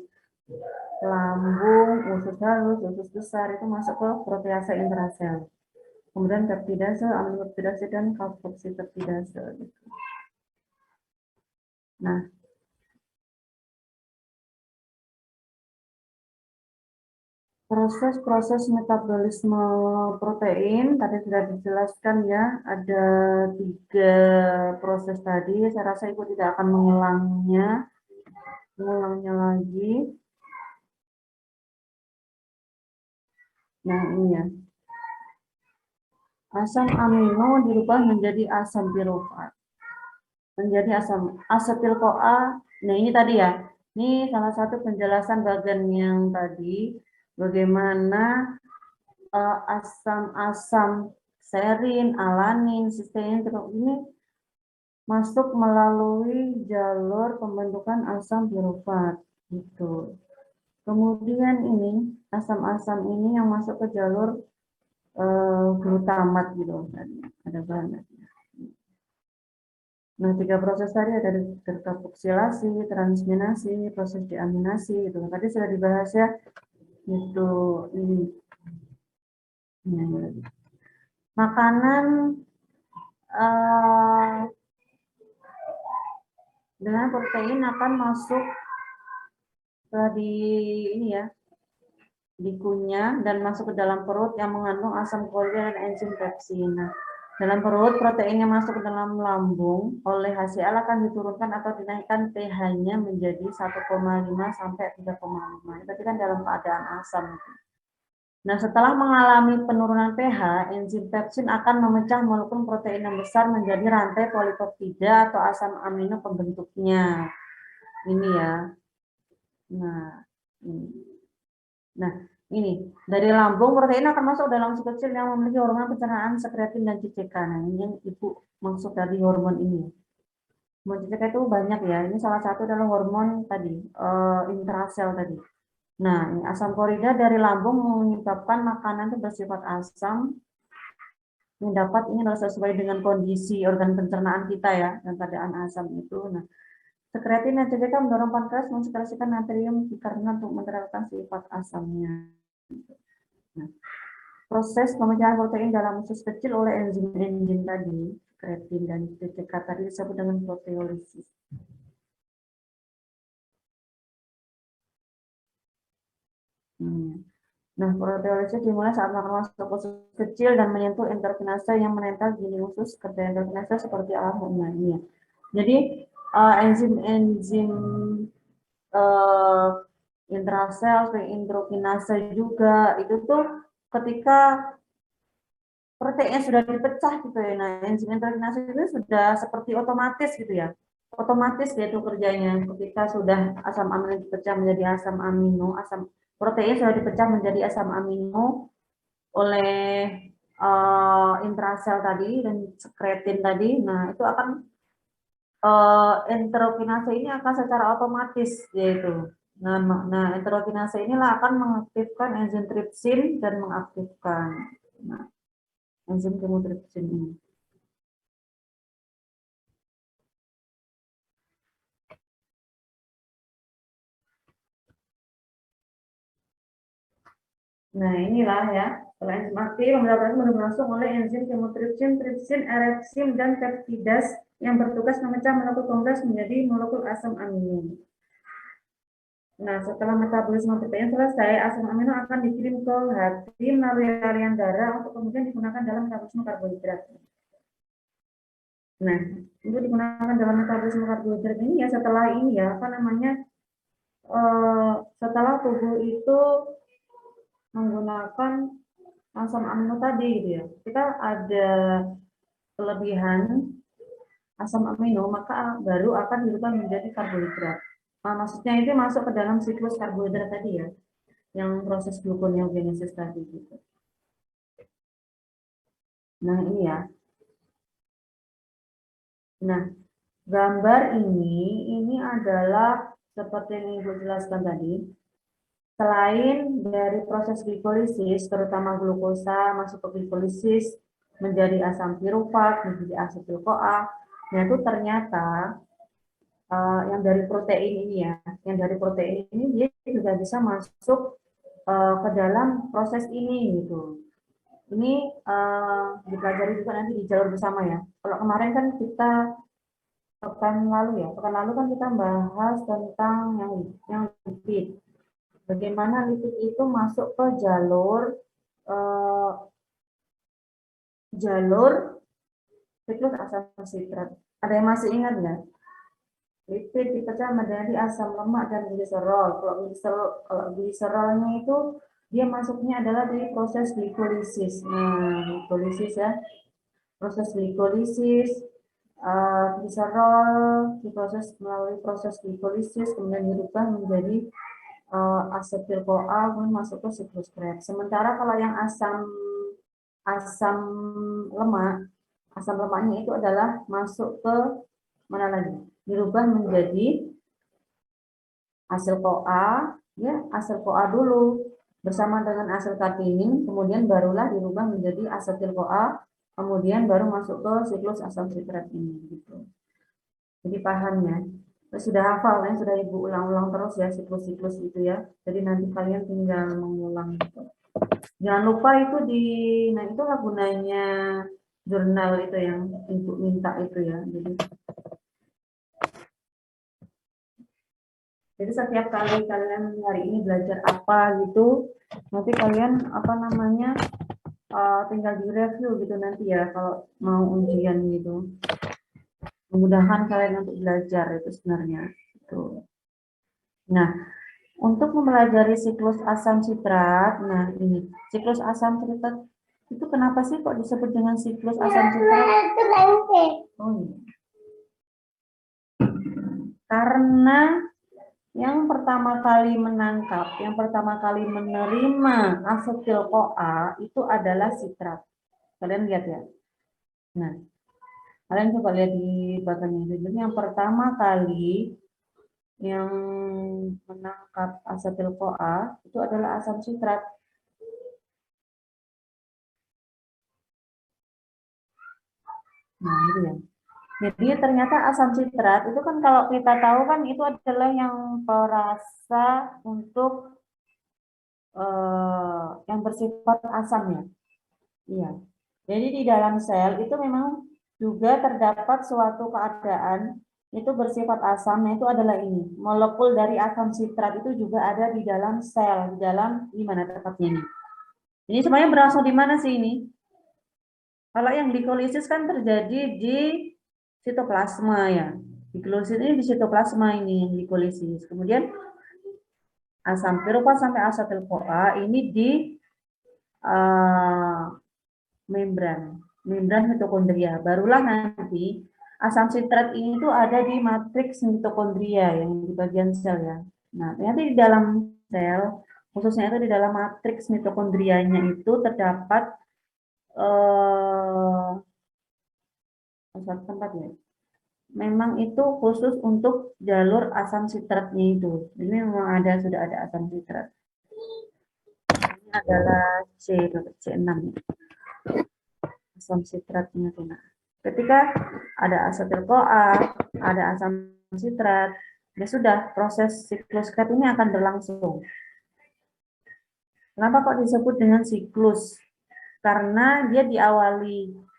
lambung, usus halus, usus besar itu masuk ke protease intrasel. Kemudian peptidase, aminopeptidase dan kalsipeptidase gitu. Nah, Proses-proses metabolisme protein tadi sudah dijelaskan ya, ada 3 proses tadi. Saya rasa Ibu tidak akan mengulangnya lagi. Nah, ini ya. Asam amino dirubah menjadi asam pirufat. Menjadi asam asetil-CoA. Nah, ini tadi ya. Ini salah satu penjelasan bagian yang tadi bagaimana asam-asam serin, alanin, sistein ini masuk melalui jalur pembentukan asam pirufat gitu. Kemudian ini asam-asam ini yang masuk ke jalur glutamat gitu. Ada banyak. Nah, 3 proses tadi ada dekarboksilasi, transminasi, proses deaminasi gitu. Tadi sudah dibahas ya. Itu ini. Makanan dengan protein akan masuk ke ini ya, dikunyah dan masuk ke dalam perut yang mengandung asam korea dan enzim pepsin. Nah, dalam perut protein yang masuk ke dalam lambung oleh HCl akan diturunkan atau dinaikkan pH-nya menjadi 1,5 sampai 3,5. Itu kan dalam keadaan asam. Nah, setelah mengalami penurunan pH, enzim pepsin akan memecah molekul protein yang besar menjadi rantai polipeptida atau asam amino pembentuknya. Ini ya. Nah, ini. Nah, ini dari lambung protein akan masuk dalam si kecil yang memiliki hormon pencernaan sekretin dan CCK. Nah, ini yang Ibu maksud dari hormon ini. Hormon CCK itu banyak ya. Ini salah satu adalah hormon tadi, intrasel tadi. Nah, ini asam klorida dari lambung menyebabkan makanan itu bersifat asam. Yang dapat ini harus sesuai dengan kondisi organ pencernaan kita ya, dan keadaan asam itu. Nah, sekretin dan CCK mendorong pankreas mensekresikan natrium karena untuk menerapkan sifat asamnya. Nah, proses pemecahan protein dalam usus kecil oleh enzim-enzim tadi, sekretin dan CCK tadi disebut dengan proteolisis. Nah, proteolisis dimulai saat makanan masuk ke usus kecil dan menyentuh endokinase yang menempel di usus. Kerja endokinase seperti alamnya ini. Jadi enzim-enzim intrasel, endokinase juga itu tuh ketika protein sudah dipecah gitu ya. Nah, enzim endokinase itu sudah seperti otomatis gitu ya. Otomatis dia itu kerjanya ketika sudah asam amino dipecah menjadi asam amino, asam protein sudah dipecah menjadi asam amino oleh intrasel tadi dan sekretin tadi. Nah, itu akan enterokinase ini akan secara otomatis yaitu. Nah, enterokinase inilah akan mengaktifkan enzim tripsin dan mengaktifkan enzim kemotripsin ini. Nah, inilah ya, setelah enzim aktif, pembedahan langsung oleh enzim kemotripsin, tripsin, erepsin, dan peptidas yang bertugas memecah molekul kompleks menjadi molekul asam amino. Nah, setelah metabolisme protein selesai, asam amino akan dikirim ke hati melalui aliran darah untuk kemudian digunakan dalam metabolisme karbohidrat. Nah, itu digunakan dalam metabolisme karbohidrat ini ya setelah ini ya, apa namanya, setelah tubuh itu menggunakan asam amino tadi gitu ya. Kita ada kelebihan asam amino, maka baru akan dirubah menjadi karbohidrat. Nah, maksudnya itu masuk ke dalam siklus karbohidrat tadi ya, yang proses gluconeogenesis tadi gitu. Nah, ini ya. Nah, gambar ini adalah seperti yang Ibu jelaskan tadi. Selain dari proses glikolisis, terutama glukosa masuk ke glikolisis menjadi asam pirufat, menjadi asetil-CoA, nah itu ternyata yang dari protein ini ya, yang dari protein ini dia juga bisa masuk ke dalam proses ini gitu. Ini dipelajari juga nanti di jalur bersama ya. Kalau kemarin kan kita pekan lalu kan kita bahas tentang yang lipid. Bagaimana lipid itu masuk ke jalur siklus asam sitrat. Ada yang masih ingat nggak? Lipid dipecah menjadi asam lemak dan gliserol. Kalau gliserolnya itu dia masuknya adalah di proses glikolisis. Nah, glikolisis ya, proses glikolisis, gliserol diproses melalui proses glikolisis kemudian dirubah menjadi asetil CoA kemudian masuk ke siklus Krebs. Sementara kalau yang asam lemaknya itu adalah masuk ke mana lagi? Dirubah menjadi hasil CoA, ya hasil CoA dulu bersama dengan hasil katinin, kemudian barulah dirubah menjadi asetil CoA, kemudian baru masuk ke siklus asam sitrat ini. Gitu. Jadi paham ya? Sudah hafal ya, sudah Ibu ulang-ulang terus ya siklus-siklus itu ya. Jadi nanti kalian tinggal mengulang gitu. Jangan lupa itu nah itulah gunanya jurnal itu yang untuk minta itu ya. Jadi setiap kali kalian hari ini belajar apa gitu, nanti kalian tinggal direview gitu nanti ya kalau mau ujian gitu. Memudahkan kalian untuk belajar itu sebenarnya. Gitu. Nah, untuk mempelajari siklus asam sitrat, nah ini siklus asam sitrat itu kenapa sih kok disebut dengan siklus asam sitrat? Oh, iya. Karena yang pertama kali menerima asetil CoA itu adalah sitrat. Kalian lihat ya. Nah, kalian coba lihat di bagian ini. Jadi yang pertama kali yang menangkap asetil CoA itu adalah asam sitrat. Nah, itu ya. Jadi ternyata asam sitrat itu kan kalau kita tahu kan itu adalah yang perasa untuk yang bersifat asam ya. Iya. Jadi di dalam sel itu memang juga terdapat suatu keadaan itu bersifat asam, itu adalah ini. Molekul dari asam sitrat itu juga ada di dalam sel, di mana tepatnya ini. Ini sebenarnya berasal di mana sih ini? Kalau yang glikolisis kan terjadi di sitoplasma ya. Glikolisis ini di sitoplasma ini yang glikolisis. Kemudian asam piruvat sampai asetil CoA ini di membran mitokondria. Barulah nanti asam sitrat ini tuh ada di matriks mitokondria yang di bagian sel ya. Nah, ternyata di dalam sel, khususnya itu di dalam matriks mitokondrianya itu terdapat satu tempat ya. Memang itu khusus untuk jalur asam sitratnya itu. Ini memang sudah ada asam sitrat. Ini adalah C6. Asam sitratnya tuh. Nah, ketika ada asetil CoA, ada asam sitrat, ya sudah proses siklus Krebs ini akan berlangsung. Kenapa kok disebut dengan siklus? Karena dia diawali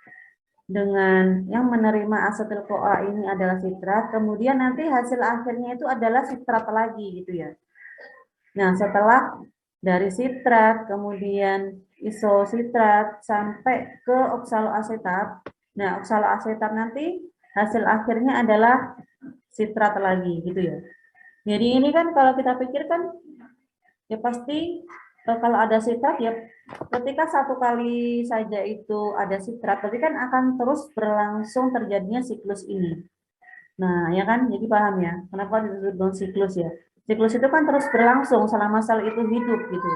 dengan yang menerima asetil CoA ini adalah sitrat, kemudian nanti hasil akhirnya itu adalah sitrat lagi gitu ya. Nah, setelah dari sitrat, kemudian isositrat sampai ke oksaloasetat. Nah, oksaloasetat nanti hasil akhirnya adalah sitrat lagi gitu ya. Jadi ini kan kalau kita pikirkan ya pasti kalau ada sitrat ya ketika satu kali saja itu ada sitrat, berarti kan akan terus berlangsung terjadinya siklus ini. Nah, ya kan? Jadi paham ya, kenapa disebut dengan siklus ya? Siklus itu kan terus berlangsung selama sel itu hidup gitu.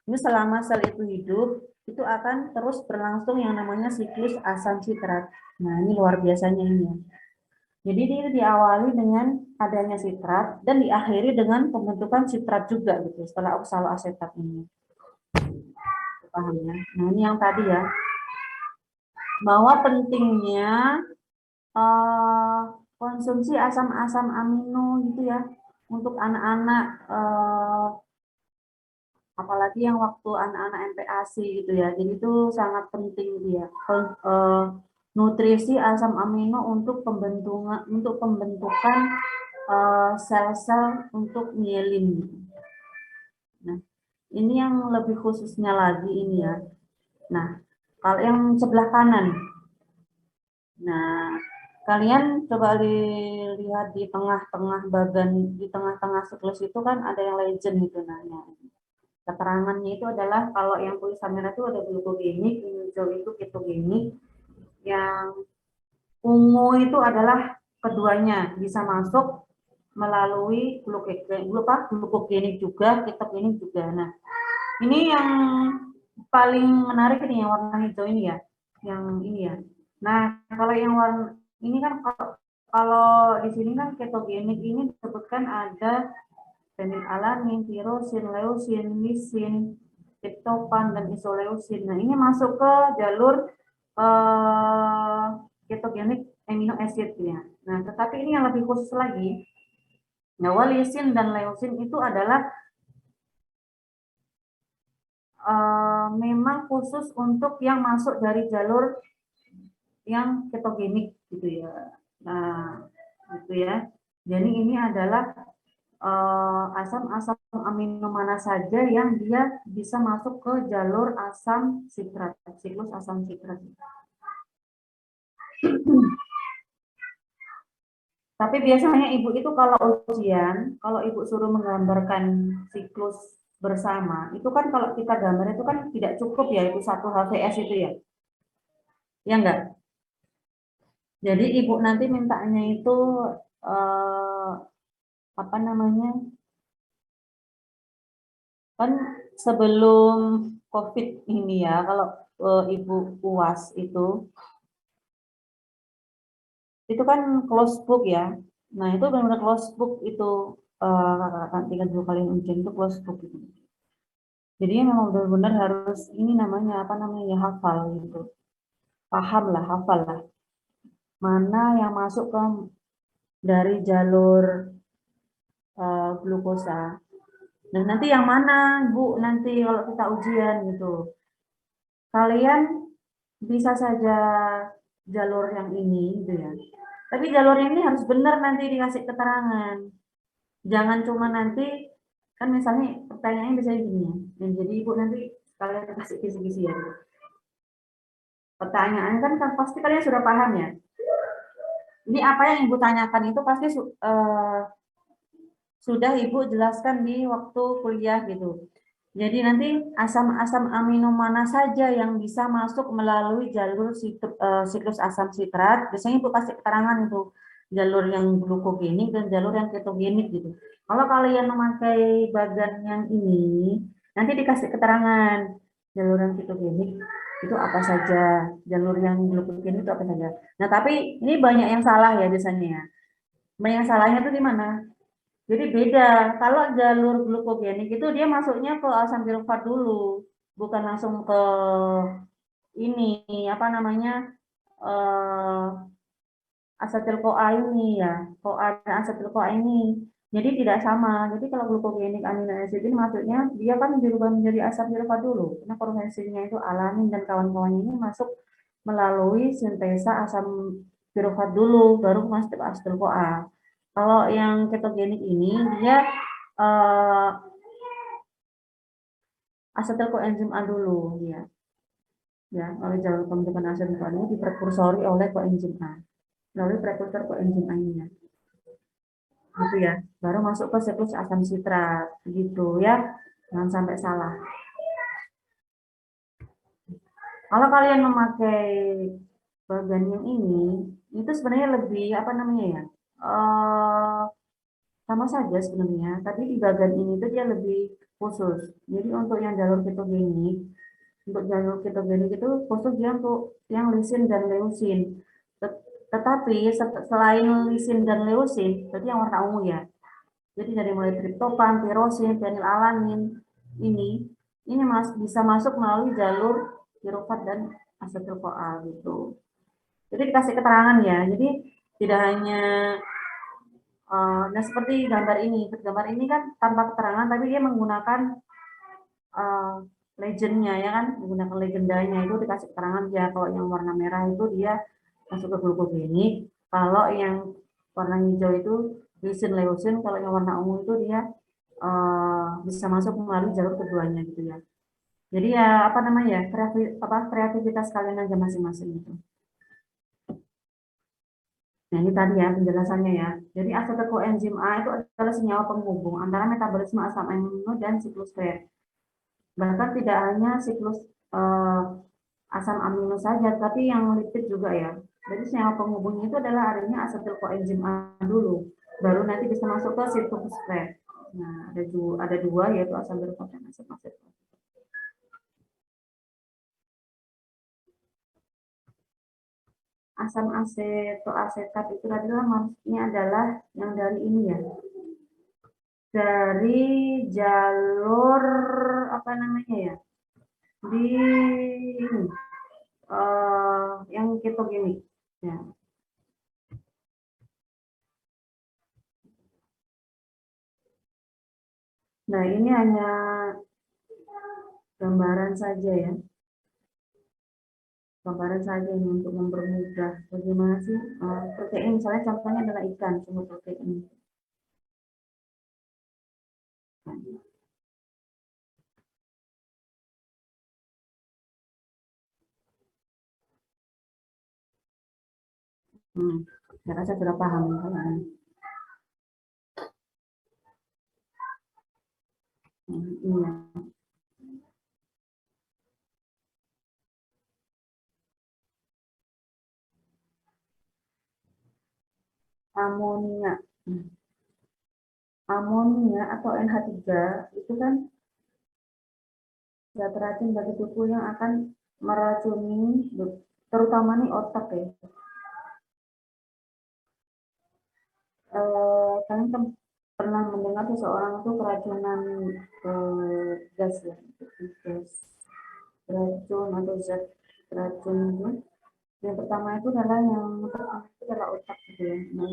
Ini selama sel itu hidup, itu akan terus berlangsung yang namanya siklus asam sitrat. Nah, ini luar biasanya ini ya. Jadi ini diawali dengan adanya sitrat dan diakhiri dengan pembentukan sitrat juga gitu setelah oksaloasetat ini. Paham ya? Nah, ini yang tadi ya. Bahwa pentingnya konsumsi asam-asam amino gitu ya untuk anak-anak apalagi yang waktu anak-anak MPASI gitu ya. Jadi itu sangat penting dia. Nutrisi asam amino untuk pembentukan sel-sel untuk mielin. Nah, ini yang lebih khususnya lagi ini ya. Nah, kalau yang sebelah kanan, nah kalian coba lihat di tengah-tengah bagian, di tengah-tengah siklus itu kan ada yang legend gitu. Nah, keterangannya itu adalah kalau yang tulisan merah itu ada glukogenik, yang hijau itu ketogenik, yang ungu itu adalah keduanya bisa masuk melalui glukogenik juga, ketogenik juga. Nah, ini yang paling menarik ini yang warna hijau ini ya, yang ini ya. Nah, kalau yang warna ini kan kalau di sini kan ketogenik ini disebutkan ada fenilalanin, tirosin, leusin, lisin, triptofan, dan isoleusin. Nah, ini masuk ke jalur ketogenik amino acid ya. Nah, tetapi ini yang lebih khusus lagi, bahwa lisin dan leusin itu adalah memang khusus untuk yang masuk dari jalur yang ketogenik gitu ya. Nah, gitu ya. Jadi ini adalah asam-asam amino mana saja yang dia bisa masuk ke jalur asam sitrat, siklus asam sitrat. Tapi biasanya ibu itu kalau ujian, kalau ibu suruh menggambarkan siklus bersama, itu kan kalau kita gambar itu kan tidak cukup ya, itu satu HVS itu ya. Ya enggak? Jadi ibu nanti mintanya itu apa namanya? Kan sebelum COVID ini ya, kalau ibu UAS itu kan close book ya. Nah, itu benar-benar close book itu kakak tinggal 2 kali ujian itu close book gitu. Jadi memang benar-benar harus ini namanya apa namanya hafal gitu. Paham lah, hafal lah. Mana yang masuk ke dari jalur glukosa. Nah, nanti yang mana, Bu, nanti kalau kita ujian gitu. Kalian bisa saja jalur yang ini gitu ya. Tapi jalur ini harus benar nanti dikasih keterangan. Jangan cuma nanti, kan misalnya pertanyaannya bisa gini ya. Dan jadi Ibu nanti kalian kasih kisi-kisi ya. Pertanyaan kan pasti kalian sudah paham ya. Ini apa yang Ibu tanyakan itu pasti sudah Ibu jelaskan di waktu kuliah gitu. Jadi nanti asam-asam amino mana saja yang bisa masuk melalui jalur siklus asam sitrat, biasanya Ibu kasih keterangan itu jalur yang glukogenik dan jalur yang ketogenik gitu. Kalau kalian memakai bagan yang ini, nanti dikasih keterangan jalur yang ketogenik itu apa saja, jalur yang glukogenik itu apa saja. Nah, tapi ini banyak yang salah ya biasanya ya. Banyak yang salahnya itu di mana? Jadi beda, kalau jalur glukogenik itu dia masuknya ke asam pirufat dulu, bukan langsung ke ini, apa namanya, asetil-CoA ini ya, CoA dan asetil-CoA ini. Jadi tidak sama, jadi kalau glukogenik amino acid ini masuknya, dia kan dirubah menjadi asam pirufat dulu, karena konversinya itu alanin dan kawan-kawannya ini masuk melalui sintesa asam pirufat dulu, baru masuk ke asetil-CoA. Kalau yang ketogenik ini dia asetil koenzim A dulu ya. Ya, oleh jalur pembentukan asetil koa ini diprekursori oleh koenzim A. Melalui prekursor koenzim A ini ya. Gitu ya. Baru masuk ke siklus asam sitrat gitu ya. Jangan sampai salah. Kalau kalian memakai bagan yang ini, itu sebenarnya lebih apa namanya ya? Sama saja sebenarnya, tapi di bagian ini tuh dia lebih khusus. Jadi untuk yang jalur ketogenik, itu khusus dia untuk yang lisin dan leusin. Tetapi selain lisin dan leusin, berarti yang warna ungu ya. Jadi dari mulai triptofan, tirosin, fenilalanin ini bisa masuk melalui jalur pirufat dan asetil-CoA gitu. Jadi dikasih keterangan ya. Jadi tidak hanya nah seperti gambar ini kan tanpa keterangan, tapi dia menggunakan legendnya ya kan, menggunakan legendanya itu dikasih keterangan ya. Kalau yang warna merah itu dia masuk ke glukogenik, kalau yang warna hijau itu lisin leusin, kalau yang warna ungu itu dia bisa masuk melalui jalur keduanya gitu ya. Jadi ya apa namanya ya, kreativitas kalian aja masing-masing gitu. Nah ini tadi ya penjelasannya ya. Jadi asetil koenzim A itu adalah senyawa penghubung antara metabolisme asam amino dan siklus Krebs. Bahkan tidak hanya siklus asam amino saja, tapi yang lipid juga ya. Jadi senyawa penghubungnya itu adalah adanya asetil koenzim A dulu, baru nanti bisa masuk ke siklus Krebs. Nah ada dua yaitu asam berukap dan asam asetil. Asam asetoasetat itu adalah maksudnya adalah yang dari ini ya, dari jalur apa namanya ya, di ini, yang ketogenik ya. Nah ini hanya gambaran saja ya, gambaran saja ini untuk mempermudah bagaimana sih protein, misalnya contohnya adalah ikan, sumber protein. Saya rasa sudah paham kan? Iya. Amonia. Amonia atau NH3 itu kan zat racun bagi tubuh yang akan meracuni terutama nih otak ya. Kalian kan pernah mendengar seseorang itu keracunan gas ya, gas racun atau zat racun itu. Yang pertama itu adalah otak gitu ya. Nah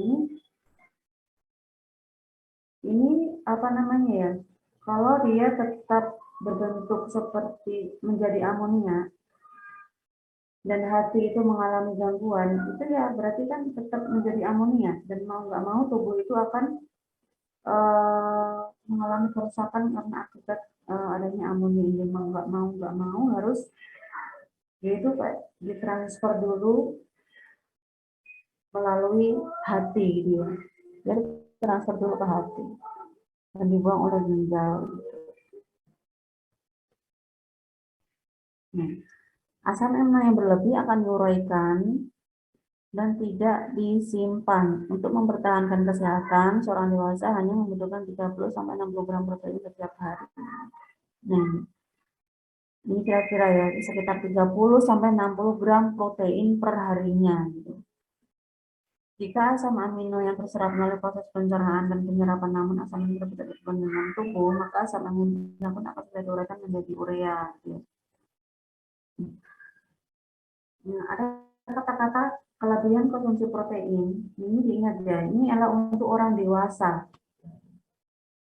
ini apa namanya ya? Kalau dia tetap berbentuk seperti menjadi amonia dan hati itu mengalami gangguan, itu ya berarti kan tetap menjadi amonia, dan mau nggak mau tubuh itu akan mengalami kerusakan karena akibat adanya amonia ini. Mau nggak mau harus yaitu ditransfer dulu melalui hati dia. Jadi transfer dulu ke hati dan dibuang oleh ginjal. Nah, asam amino yang berlebih akan diuraikan dan tidak disimpan. Untuk mempertahankan kesehatan, seorang dewasa hanya membutuhkan 30-60 gram protein setiap hari. Nah, ini kira-kira ya, sekitar 30-60 gram protein per harinya. Gitu. Jika asam amino yang terserap melalui proses pencernaan dan penyerapan, namun asam amino tidak berkembang dengan tubuh, maka asam amino pun akan sudah diuraikan menjadi urea. Gitu. Nah, ada kata-kata kelebihan konsumsi protein. Ini diingat ya, ini adalah untuk orang dewasa.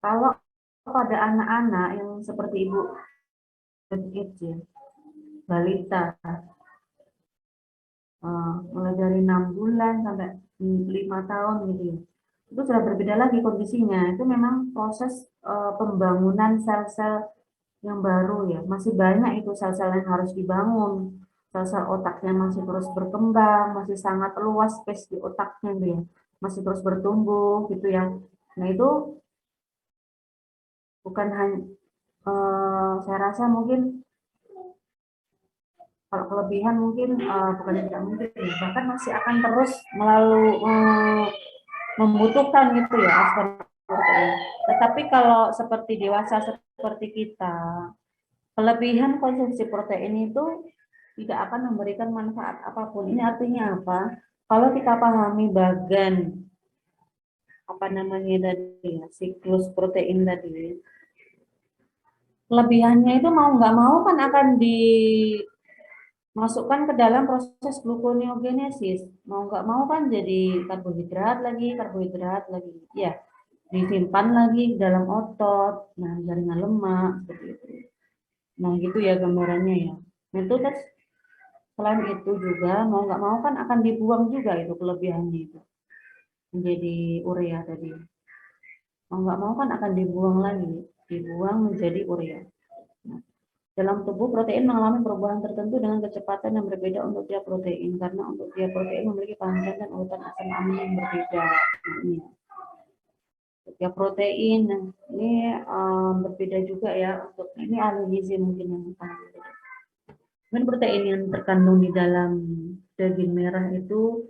Kalau pada anak-anak yang seperti ibu kecil, balita, mulai dari 6 bulan sampai 5 tahun gitu ya, itu sudah berbeda lagi kondisinya. Itu memang proses pembangunan sel-sel yang baru ya, masih banyak itu sel-sel yang harus dibangun. Sel-sel otaknya masih terus berkembang, masih sangat luas space di otaknya gitu ya, masih terus bertumbuh gitu ya. Nah itu bukan hanya saya rasa mungkin kalau kelebihan mungkin bukan tidak mungkin ya, bahkan masih akan terus membutuhkan gitu ya asam protein. Tetapi kalau seperti dewasa seperti kita, kelebihan konsumsi protein itu tidak akan memberikan manfaat apapun. Ini artinya apa? Kalau kita pahami bagan apa namanya tadi ya, siklus protein tadi, kelebihannya itu mau nggak mau kan akan dimasukkan ke dalam proses gluconeogenesis. Mau nggak mau kan jadi karbohidrat lagi, ya, disimpan lagi dalam otot, nah jaringan lemak seperti itu. Nah gitu ya gambarannya ya. Nah itu kan selain itu juga mau nggak mau kan akan dibuang juga itu kelebihannya itu menjadi urea tadi. mau nggak mau kan akan dibuang lagi, dibuang menjadi urea. Nah, dalam tubuh protein mengalami perubahan tertentu dengan kecepatan yang berbeda untuk tiap protein, karena untuk tiap protein memiliki panjang dan urutan asam amino yang berbeda. Nah, ini ya. Setiap protein, nah, ini berbeda juga ya. Untuk ini ahli gizi mungkin yang akan berbeda. Kemudian protein yang terkandung di dalam daging merah itu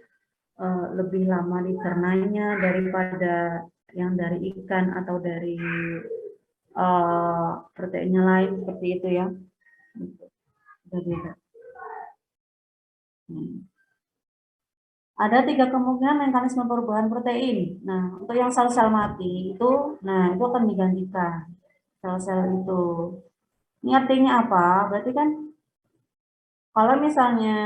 lebih lama dicernanya daripada yang dari ikan atau dari proteinnya lain seperti itu ya. Berbeda. Ada 3 kemungkinan mekanisme perubahan protein. Nah, untuk yang sel-sel mati itu, nah itu akan digantikan sel-sel itu. Ini artinya apa? Berarti kan kalau misalnya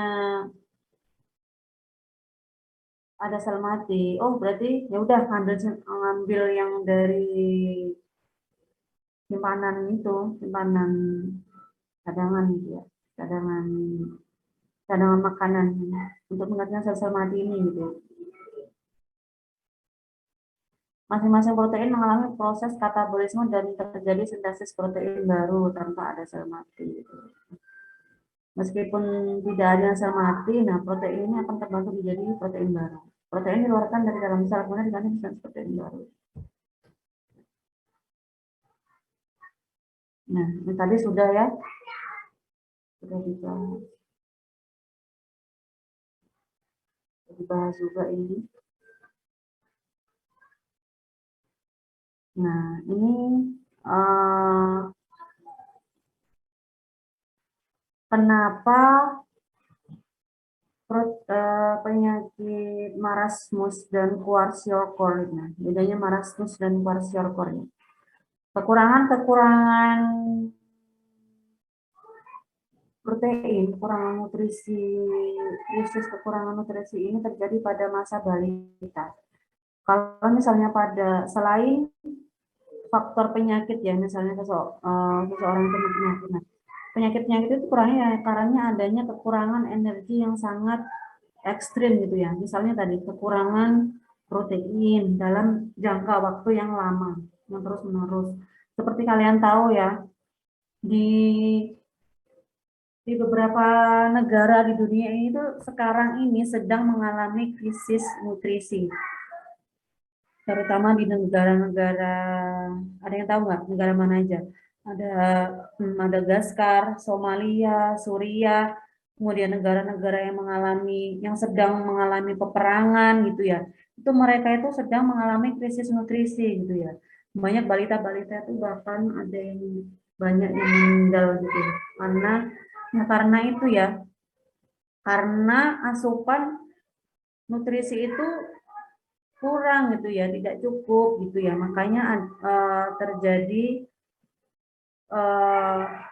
ada sel mati, oh berarti ya udah ngambil yang dari simpanan itu, simpanan cadangan gitu ya, cadangan makanan untuk menggantikan sel-sel mati ini gitu. Masing-masing protein mengalami proses katabolisme dan terjadi sintesis protein baru tanpa ada sel mati. Gitu. Meskipun tidak ada sel mati, nah protein ini akan terbentuk menjadi protein baru. Protein dikeluarkan dari dalam sel kemudian diganti dengan protein baru. Nah, ini tadi sudah ya, sudah dibahas juga ini. Nah, ini kenapa penyakit marasmus dan kwashiorkor. Nah, bedanya marasmus dan kwashiorkor. Kekurangan protein, kekurangan nutrisi, krisis kekurangan nutrisi ini terjadi pada masa balita. Kalau misalnya selain faktor penyakit ya, misalnya seseorang itu penyakit. Nah, penyakit-penyakit itu kurangnya karena adanya kekurangan energi yang sangat ekstrim gitu ya. Misalnya tadi kekurangan protein dalam jangka waktu yang lama, yang terus-menerus. Seperti kalian tahu ya, di beberapa negara di dunia ini tuh sekarang ini sedang mengalami krisis nutrisi. Terutama di negara-negara, ada yang tahu nggak negara mana aja? Ada Madagaskar, Somalia, Suriah, kemudian negara-negara yang sedang mengalami peperangan gitu ya. Itu mereka itu sedang mengalami krisis nutrisi gitu ya. Banyak balita-balita itu bahkan ada yang banyak yang meninggal gitu ya. Karena itu ya, karena asupan nutrisi itu kurang gitu ya, tidak cukup gitu ya, makanya terjadi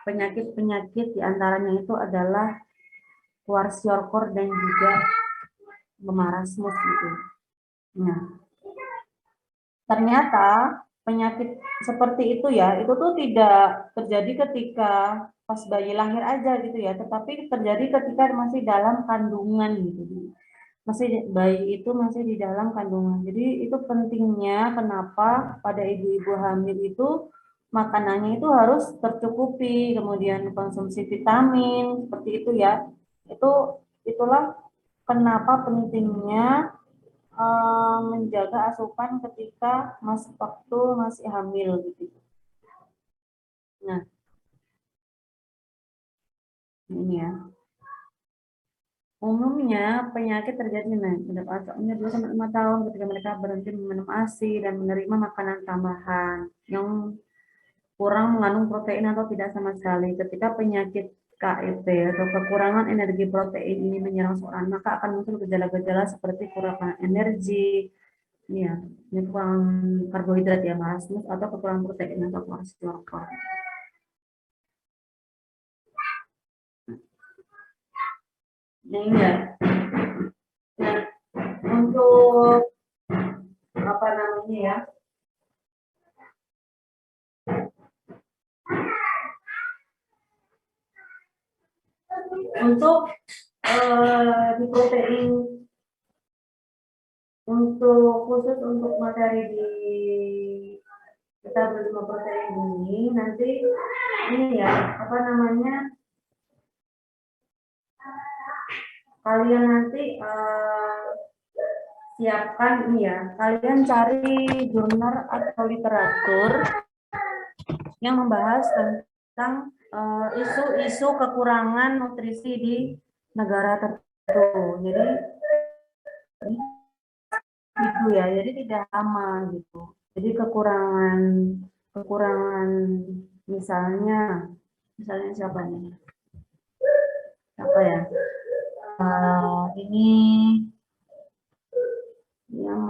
penyakit-penyakit diantaranya itu adalah kwashiorkor dan juga marasmus gitu. Nah, ternyata penyakit seperti itu ya, itu tuh tidak terjadi ketika pas bayi lahir aja gitu ya, tetapi terjadi ketika masih dalam kandungan gitu. Bayi itu masih di dalam kandungan. Jadi itu pentingnya kenapa pada ibu-ibu hamil itu makanannya itu harus tercukupi, kemudian konsumsi vitamin seperti itu ya. Itulah kenapa pentingnya menjaga asupan ketika waktu masih hamil gitu. Nah, ini ya. Umumnya penyakit terjadi pada umurnya 2-5 tahun ketika mereka berhenti minum ASI dan menerima makanan tambahan yang kurang mengandung protein atau tidak sama sekali. Ketika penyakit KET atau kekurangan energi protein ini menyerang seorang, maka akan muncul gejala-gejala seperti kekurangan energi, ya, kurang karbohidrat ya, marasmus, atau kekurangan protein atau kwashiorkor. Nah, ini ya. Nah, untuk apa namanya ya? Untuk di protein, khusus untuk materi di metabolisme protein ini nanti ini ya, apa namanya, kalian nanti siapkan ini ya, kalian cari jurnal atau literatur yang membahas tentang isu-isu kekurangan nutrisi di negara tertentu. Jadi itu ya, jadi tidak sama gitu. Jadi kekurangan misalnya siapa nih? Apa ya? Ini yang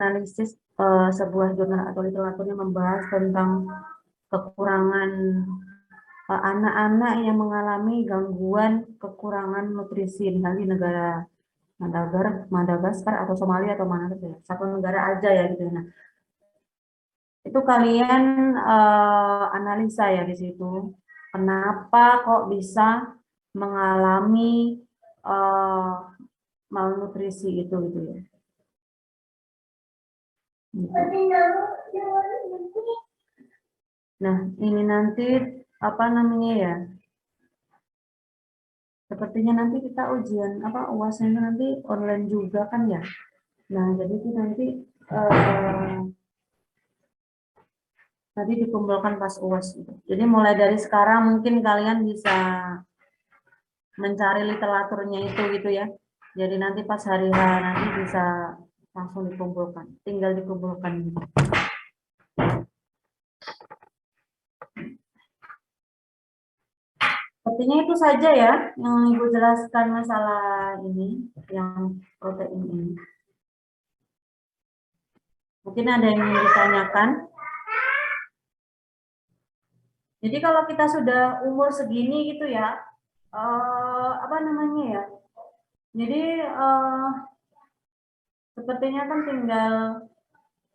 analisis sebuah jurnal atau literatur yang membahas tentang kekurangan anak-anak yang mengalami gangguan kekurangan nutrisi di negara Madagaskar atau Somalia atau mana saja, satu negara aja ya gitu. Nah, itu kalian analisa ya di situ, kenapa kok bisa mengalami malnutrisi itu gitu ya. Nah, ini nanti apa namanya ya? Sepertinya nanti kita ujian UAS-nya nanti online juga kan ya. Nah, jadi itu nanti tadi dikumpulkan pas UAS gitu. Jadi mulai dari sekarang mungkin kalian bisa mencari literaturnya itu gitu ya. Jadi nanti pas hari H nanti bisa langsung dikumpulkan, tinggal dikumpulkan gitu. Sepertinya itu saja ya yang Ibu jelaskan masalah ini, yang protein ini. Mungkin ada yang ingin ditanyakan. Jadi kalau kita sudah umur segini gitu ya, apa namanya ya? Jadi sepertinya kan tinggal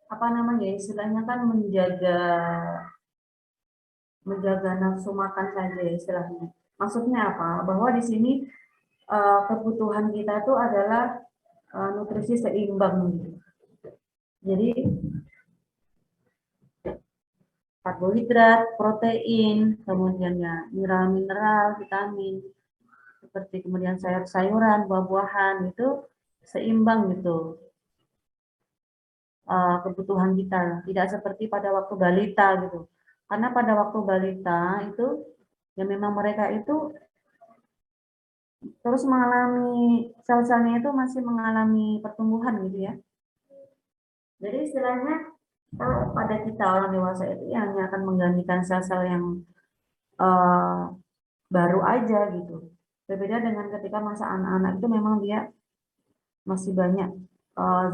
apa namanya istilahnya kan menjaga nafsu makan saja istilahnya. Maksudnya apa? Bahwa di sini kebutuhan kita itu adalah nutrisi seimbang. Jadi karbohidrat, protein, kemudian ya mineral, vitamin, seperti kemudian sayur-sayuran, buah-buahan itu seimbang gitu. Kebutuhan kita tidak seperti pada waktu balita gitu. Karena pada waktu balita itu ya memang mereka itu terus mengalami sel-selnya itu masih mengalami pertumbuhan gitu ya. Jadi istilahnya kalau pada kita orang dewasa itu yang hanya akan menggantikan sel-sel yang baru aja gitu. Berbeda dengan ketika masa anak-anak itu memang dia masih banyak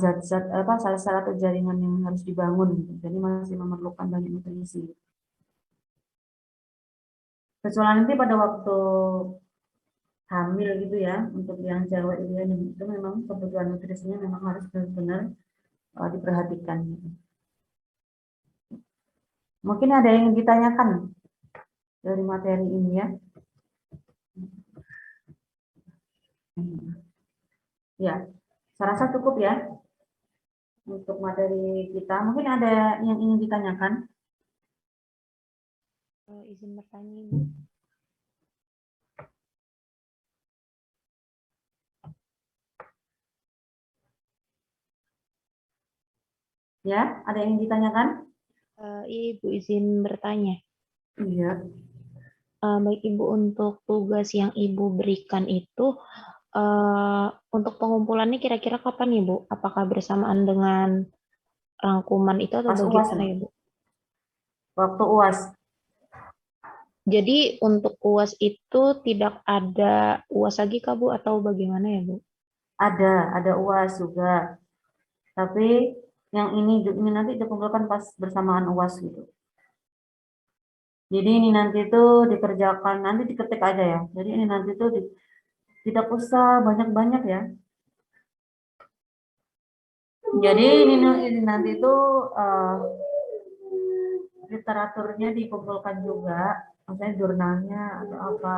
zat-zat sel-sel atau jaringan yang harus dibangun gitu. Jadi masih memerlukan banyak nutrisi. Kecuali nanti pada waktu hamil gitu ya, untuk yang cewek itu memang kebutuhan nutrisinya memang harus benar-benar diperhatikan. Mungkin ada yang ditanyakan dari materi ini ya. Ya, saya rasa cukup ya untuk materi kita. Mungkin ada yang ingin ditanyakan? Izin bertanya, Ibu. Ya, ada yang ditanyakan? Ibu izin bertanya. Iya. Baik Ibu, untuk tugas yang Ibu berikan itu untuk pengumpulannya kira-kira kapan Ibu? Apakah bersamaan dengan rangkuman itu atau Pas bagaimana UAS, Ibu? waktu UAS. Jadi untuk UAS itu tidak ada UAS lagi Kak Bu atau bagaimana ya Bu? Ada UAS juga. Tapi yang ini nanti dikumpulkan pas bersamaan UAS gitu. Jadi ini nanti itu dikerjakan, nanti diketik aja ya. Jadi ini nanti itu tidak usah banyak-banyak ya. Jadi ini nanti itu literaturnya dikumpulkan juga, misalnya jurnalnya atau apa.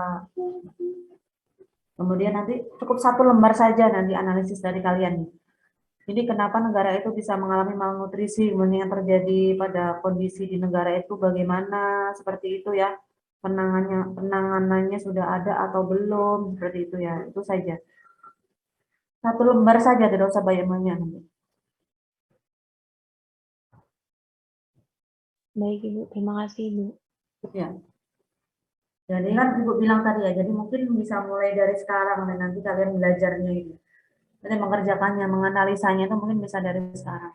Kemudian nanti cukup 1 lembar saja nanti analisis dari kalian. Jadi kenapa negara itu bisa mengalami malnutrisi, kemudian yang terjadi pada kondisi di negara itu bagaimana, seperti itu ya. Penanganannya sudah ada atau belum, seperti itu ya. Itu saja. 1 lembar saja, tidak usah banyak-banyak. Baik Ibu, terima kasih Ibu. Ya. Jadi kan Ibu bilang tadi ya, jadi mungkin bisa mulai dari sekarang dan nanti kalian belajarnya itu. Jadi mengerjakannya, menganalisanya itu mungkin bisa dari sekarang.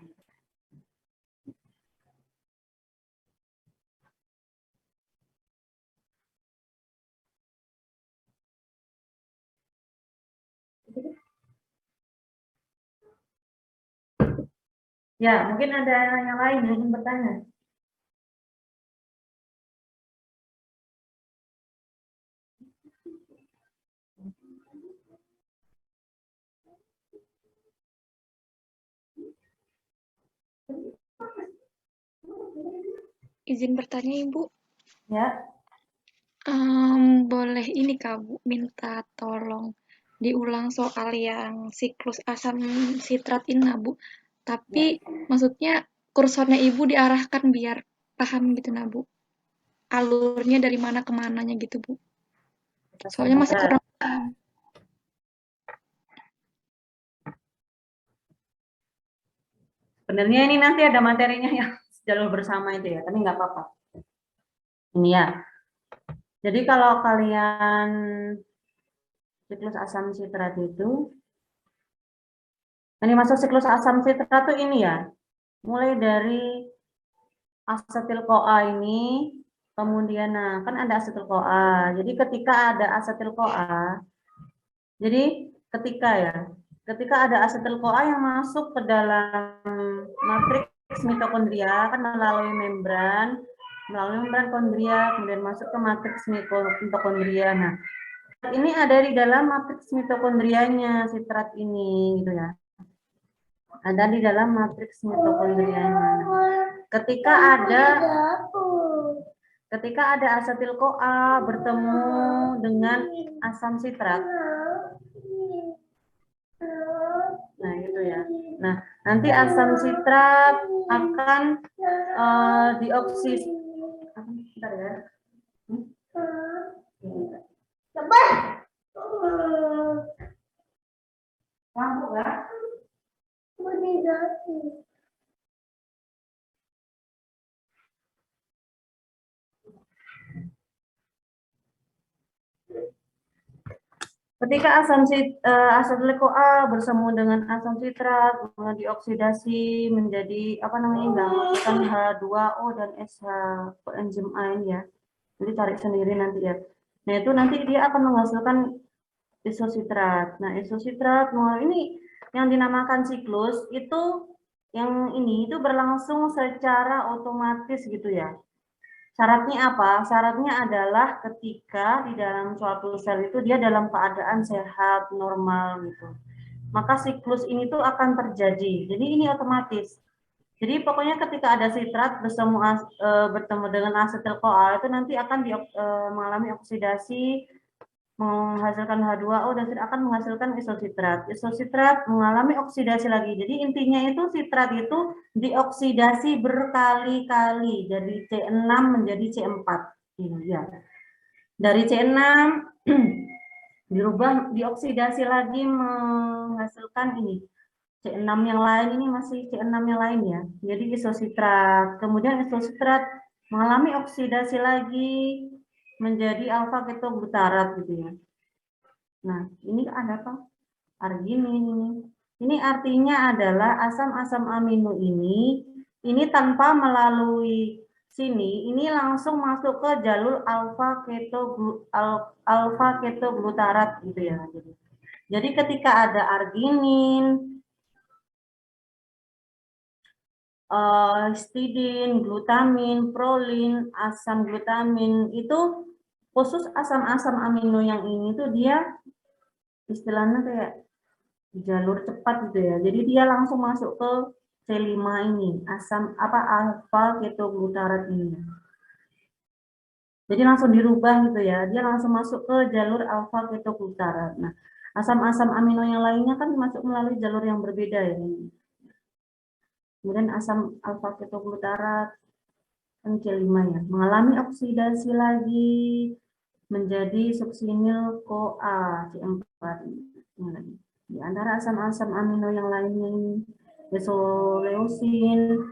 Ya, mungkin ada yang lain yang ingin bertanya. Izin bertanya Ibu, Ya, boleh ini Kak Bu, minta tolong diulang soal yang siklus asam sitrat ini Bu. Tapi maksudnya kursornya Ibu diarahkan biar paham gitu nah Bu. Alurnya dari mana ke mananya gitu Bu. Soalnya masih kurang paham. sebenarnya ini nanti ada materinya yang jalur bersama itu ya, tapi nggak apa-apa. Ini ya. Jadi kalau kalian siklus asam sitrat itu, ini masuk siklus asam sitrat itu ini ya, mulai dari asetil-CoA ini, kemudian nah kan ada asetil-CoA. Jadi ketika ada asetil-CoA, jadi ketika ada asetil-CoA yang masuk ke dalam matriks mitokondria kan melalui membran kondria, kemudian masuk ke matriks mitokondria. Nah, ini ada di dalam matriks mitokondrianya sitrat ini, gitu ya. Ada di dalam matriks mitokondrianya. Ketika ada asetil-CoA bertemu dengan asam sitrat, nah gitu ya. Nah, nanti asam sitrat akan dioksis. Bentar ya. Lampu nggak? Ketika asetil-CoA bersemu dengan asam sitrat dioksidasi menjadi apa namanya menghasilkan H2O dan SH enzim A ini ya. Jadi cari sendiri nanti ya. Nah itu nanti dia akan menghasilkan isositrat. Nah isositrat ini yang dinamakan siklus itu yang ini itu berlangsung secara otomatis gitu ya. Syaratnya apa? Syaratnya adalah ketika di dalam suatu sel itu dia dalam keadaan sehat, normal gitu. Maka siklus ini tuh akan terjadi. Jadi ini otomatis. Jadi pokoknya ketika ada sitrat bertemu dengan asetil-CoA itu nanti akan mengalami oksidasi, menghasilkan H2O dan akan menghasilkan isositrat. Isositrat mengalami oksidasi lagi. Jadi intinya itu sitrat itu dioksidasi berkali-kali dari C6 menjadi C4. Ini ya. Dari C6 dirubah dioksidasi lagi menghasilkan ini. C6 yang lain ini masih C6 yang lain ya. Jadi isositrat. Kemudian isositrat mengalami oksidasi lagi menjadi alfa ketoglutarat gitu ya. Nah, ini ada apa? Arginin ini. Ini artinya adalah asam-asam amino ini tanpa melalui sini, ini langsung masuk ke jalur alfa ketoglutarat gitu ya. Jadi ketika ada arginin, histidin, glutamin, prolin, asam glutamin itu khusus asam-asam amino yang ini tuh dia istilahnya kayak jalur cepat gitu ya. Jadi dia langsung masuk ke C5 ini, asam alfa ketoglutarat ini. Jadi langsung dirubah gitu ya, dia langsung masuk ke jalur alfa ketoglutarat. Nah, asam-asam amino yang lainnya kan masuk melalui jalur yang berbeda ya. Kemudian asam alfa ketoglutarat kan C5 ya, mengalami oksidasi lagi menjadi suksinil CoA C4. Di antara asam-asam amino yang lainnya ini desoleusin,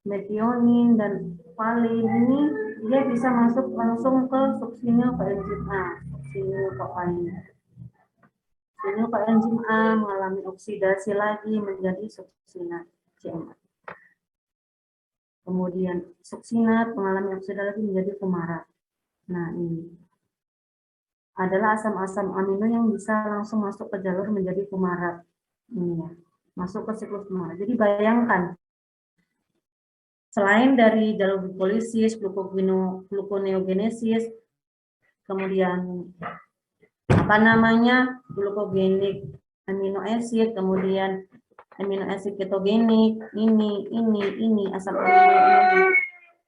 metionin, dan valin ini dia bisa masuk langsung ke suksinil koenzim A, suksinil koain. Suksinil koenzim A mengalami oksidasi lagi menjadi suksinat C4. Kemudian suksinat mengalami oksidasi lagi menjadi fumarat. Nah, ini adalah asam-asam amino yang bisa langsung masuk ke jalur menjadi fumarat. Ini ya, masuk ke siklus fumarat. Jadi bayangkan, selain dari jalur glikolisis, gluconeogenesis, kemudian glukogenik amino acid, kemudian amino acid ketogenik, ini asam amino ini.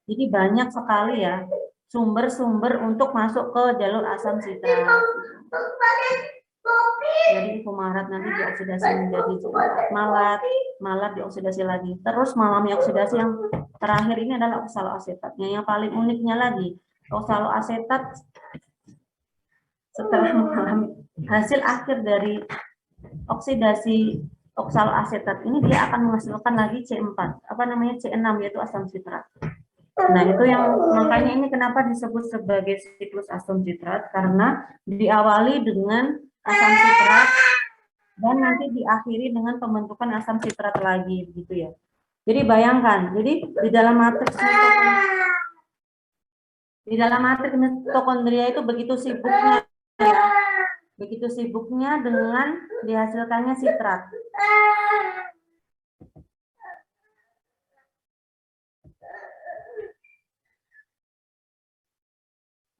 Jadi banyak sekali ya sumber-sumber untuk masuk ke jalur asam sitrat. Jadi fumarat nanti dioksidasi menjadi malat, malat dioksidasi lagi. Terus mengalami oksidasi yang terakhir ini adalah oksaloasetatnya. Yang paling uniknya lagi, oksaloasetat setelah mengalami hasil akhir dari oksidasi oksaloasetat ini dia akan menghasilkan lagi C4, C6 yaitu asam sitrat. Nah, itu yang makanya ini kenapa disebut sebagai siklus asam sitrat, karena diawali dengan asam sitrat dan nanti diakhiri dengan pembentukan asam sitrat lagi gitu ya. Jadi bayangkan, jadi di dalam matriks mitokondria itu begitu sibuknya ya. Begitu sibuknya dengan dihasilkannya sitrat.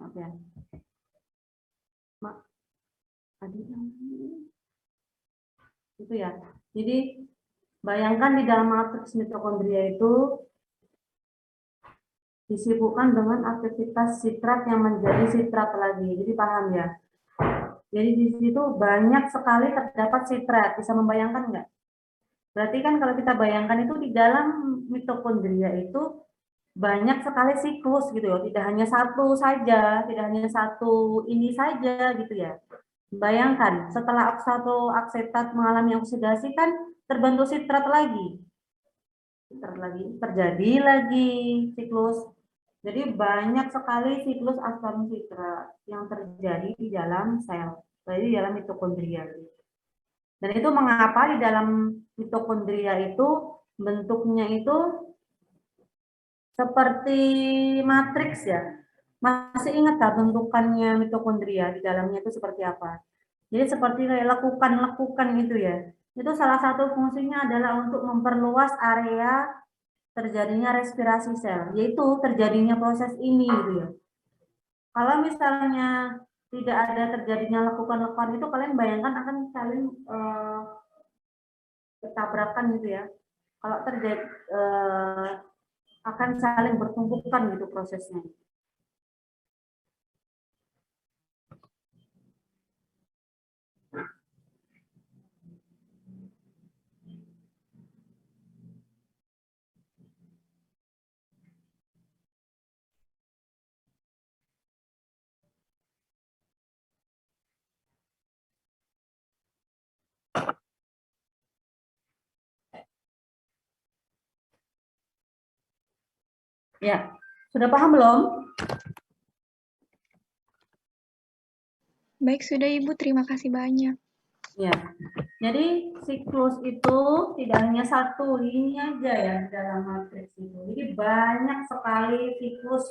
Oke. Itu ya. Jadi bayangkan di dalam matriks mitokondria itu disibukkan dengan aktivitas sitrat yang menjadi sitrat lagi. Jadi paham ya? Jadi di situ banyak sekali terdapat sitrat. Bisa membayangkan nggak? Berarti kan kalau kita bayangkan itu di dalam mitokondria itu banyak sekali siklus gitu ya. Tidak hanya satu saja, tidak hanya satu ini saja gitu ya. Bayangkan setelah oksaloasetat mengalami oksidasi kan terbentuk sitrat lagi. Terjadi lagi siklus. Jadi banyak sekali siklus asam sitrat yang terjadi di dalam sel, di dalam mitokondria. Dan itu mengapa di dalam mitokondria itu bentuknya itu seperti matriks ya. Masih ingat gak bentukannya mitokondria di dalamnya itu seperti apa? Jadi seperti lekukan-lekukan gitu ya. Itu salah satu fungsinya adalah untuk memperluas area terjadinya respirasi sel, yaitu terjadinya proses ini gitu ya. Kalau misalnya tidak ada terjadinya lekukan-lekukan itu, kalian bayangkan akan saling bertabrakan gitu ya. Kalau terjadi akan saling bertumpukan gitu prosesnya. Ya, sudah paham belum? Baik, sudah Ibu. Terima kasih banyak. Ya, jadi siklus itu tidak hanya satu ini aja ya dalam matriks itu. Jadi banyak sekali siklus